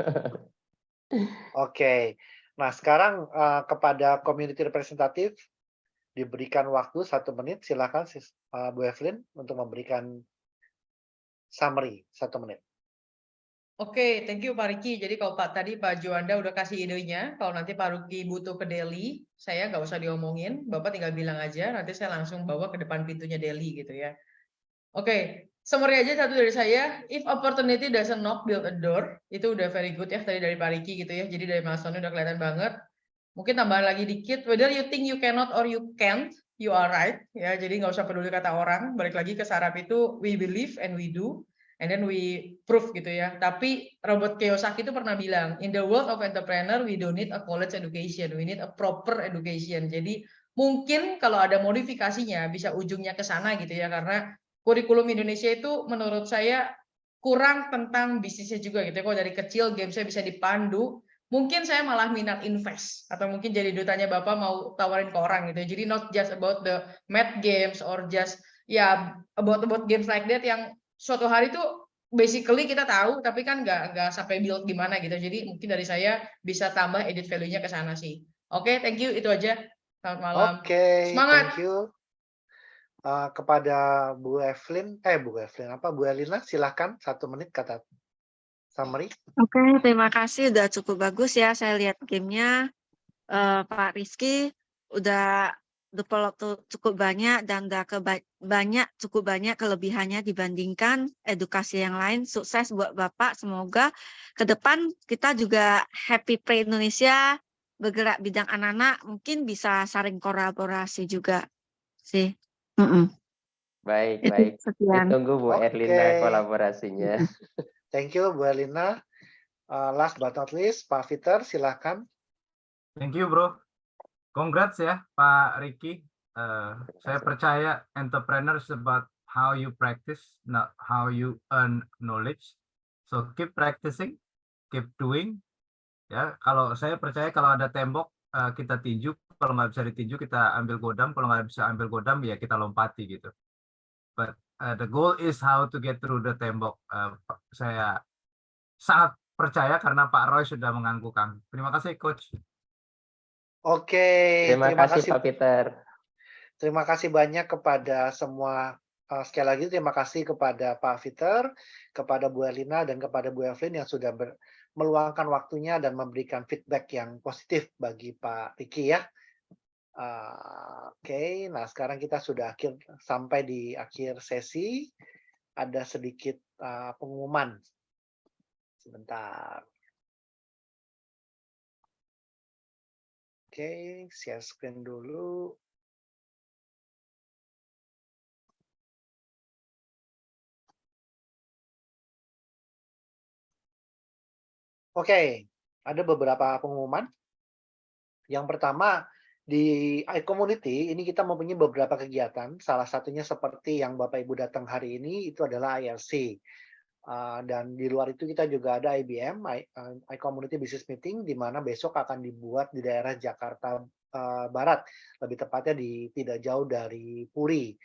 Oke. Nah, sekarang kepada community representative diberikan waktu 1 menit, silakan Bu Evelyn untuk memberikan summary 1 menit. Oke, thank you Pak Riki. Jadi kalau tadi Pak Juanda udah kasih idenya, kalau nanti Pak Riki butuh ke Delhi, saya nggak usah diomongin, Bapak tinggal bilang aja, nanti saya langsung bawa ke depan pintunya Delhi gitu ya. Oke, summary aja satu dari saya, if opportunity doesn't knock, build a door, itu udah very good ya tadi dari Pak Riki gitu ya, jadi dari milestone udah kelihatan banget. Mungkin tambahan lagi dikit, whether you think you cannot or you can't, you are right ya, jadi nggak usah peduli kata orang, balik lagi ke saraf itu, we believe and we do. And then we prove gitu ya. Tapi Robert Kiyosaki itu pernah bilang, in the world of entrepreneur, we don't need a college education, we need a proper education. Jadi mungkin kalau ada modifikasinya bisa ujungnya ke sana gitu ya, karena kurikulum Indonesia itu menurut saya kurang tentang bisnisnya juga gitu ya. Kalau dari kecil game saya bisa dipandu, mungkin saya malah minat invest atau mungkin jadi dutanya Bapak mau tawarin ke orang gitu ya. Jadi not just about the math games or just about games like that yang suatu hari tuh basically kita tahu tapi kan nggak sampai build gimana gitu. Jadi mungkin dari saya bisa tambah edit value-nya ke sana sih. Oke, thank you, itu aja. Selamat malam. Oke, semangat. Thank you. Kepada Bu Evelyn, Bu Elina, silahkan 1 menit kata summary. Oke, terima kasih, udah cukup bagus ya. Saya lihat gamenya, Pak Rizky udah develop cukup banyak dan cukup banyak kelebihannya dibandingkan edukasi yang lain. Sukses buat Bapak. Semoga ke depan kita juga Happy Play Indonesia bergerak bidang anak-anak mungkin bisa saling kolaborasi juga sih. Baik, Itu baik. sekian. Ditunggu Bu Erlina kolaborasinya. Thank you Bu Erlina. Last but not least, Pak Peter, silakan. Thank you, Bro. Congrats ya, Pak Ricky. Saya percaya entrepreneurs about how you practice, not how you earn knowledge. So keep practicing, keep doing. Ya, kalau saya percaya kalau ada tembok kita tinju, kalau nggak bisa ditinju kita ambil godam, kalau nggak bisa ambil godam ya kita lompati gitu. But the goal is how to get through the tembok. Saya sangat percaya karena Pak Roy sudah menganggukkan. Terima kasih, Coach. Oke, Terima kasih Pak Peter. Terima kasih banyak kepada semua. Sekali lagi terima kasih kepada Pak Peter, kepada Bu Erlina, dan kepada Bu Evelyn yang sudah meluangkan waktunya dan memberikan feedback yang positif bagi Pak Ricky ya. Oke, nah sekarang kita sudah sampai di akhir sesi. Ada sedikit pengumuman. Sebentar. Oke, share screen dulu. Oke, ada beberapa pengumuman. Yang pertama, di iCommunity ini kita mempunyai beberapa kegiatan. Salah satunya seperti yang Bapak Ibu datang hari ini, itu adalah ILC. Dan di luar itu kita juga ada IBM, iCommunity Business Meeting, di mana besok akan dibuat di daerah Jakarta Barat. Lebih tepatnya tidak jauh dari Puri.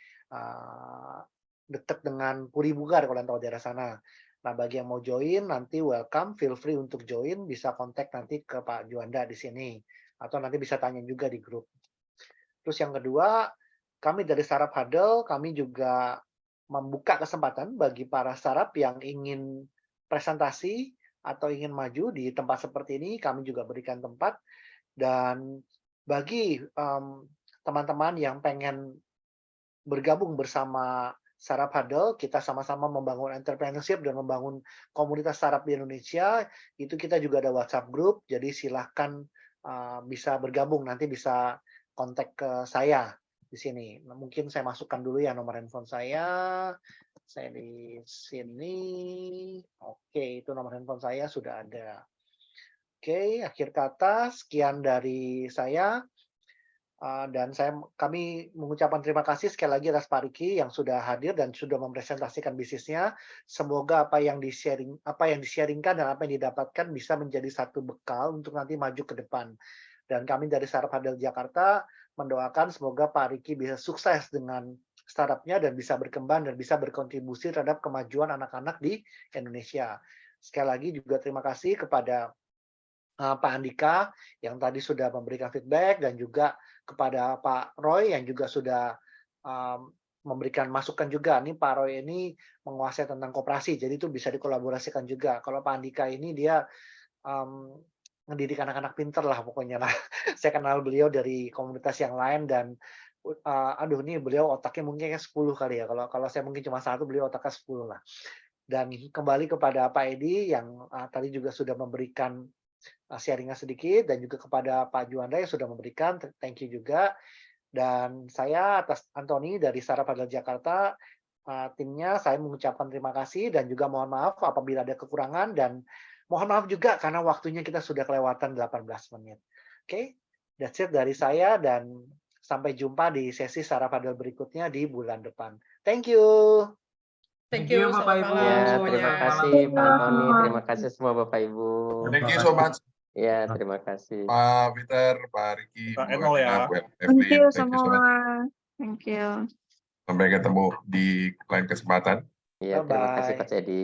Dekat dengan Puri Bugar kalau tahu daerah sana. Nah, bagi yang mau join, nanti welcome, feel free untuk join, bisa kontak nanti ke Pak Juanda di sini. Atau nanti bisa tanya juga di grup. Terus yang kedua, kami dari Startup Huddle, kami juga membuka kesempatan bagi para startup yang ingin presentasi atau ingin maju di tempat seperti ini, kami juga berikan tempat. Dan bagi teman-teman yang pengen bergabung bersama Startup Huddle, kita sama-sama membangun entrepreneurship dan membangun komunitas startup di Indonesia. Itu kita juga ada WhatsApp group, jadi silahkan bisa bergabung, nanti bisa kontak ke saya di sini. Nah, mungkin saya masukkan dulu ya nomor handphone saya. Saya di sini. Oke, itu nomor handphone saya sudah ada. Oke, akhir kata sekian dari saya. Dan kami mengucapkan terima kasih sekali lagi atas Pak Ricky yang sudah hadir dan sudah mempresentasikan bisnisnya. Semoga apa yang di-sharingkan dan apa yang didapatkan bisa menjadi satu bekal untuk nanti maju ke depan. Dan kami dari Startup Huddle Jakarta mendoakan semoga Pak Ricky bisa sukses dengan startupnya dan bisa berkembang dan bisa berkontribusi terhadap kemajuan anak-anak di Indonesia. Sekali lagi juga terima kasih kepada Pak Andika yang tadi sudah memberikan feedback dan juga kepada Pak Roy yang juga sudah memberikan masukan juga. Nih Pak Roy ini menguasai tentang koperasi, jadi itu bisa dikolaborasikan juga. Kalau Pak Andika ini dia ngedidik anak-anak pinter lah pokoknya. Nah, saya kenal beliau dari komunitas yang lain dan aduh nih beliau otaknya mungkin 10 kali ya. Kalau saya mungkin cuma 1, beliau otaknya 10 lah. Dan kembali kepada Pak Edi yang tadi juga sudah memberikan sharingnya sedikit, dan juga kepada Pak Juanda yang sudah memberikan, thank you juga. Dan saya atas Antoni dari Startup Huddle Jakarta, timnya saya mengucapkan terima kasih dan juga mohon maaf apabila ada kekurangan, dan mohon maaf juga karena waktunya kita sudah kelewatan 18 menit. Oke, that's it dari saya dan sampai jumpa di sesi Startup Huddle berikutnya di bulan depan. Thank you. Thank you, Bapak Ibu. Ya, terima kasih Pak Antoni, terima kasih semua Bapak Ibu. Thank you so much. Ya, terima kasih. Pak Peter, Pak Ricky, Pak Bu Enol ya. Erlina, Bu Thank Evelyn, you thank you so semua. much. Thank you. Sampai ketemu di lain kesempatan. Iya, terima kasih Bye-bye. Coach Edi.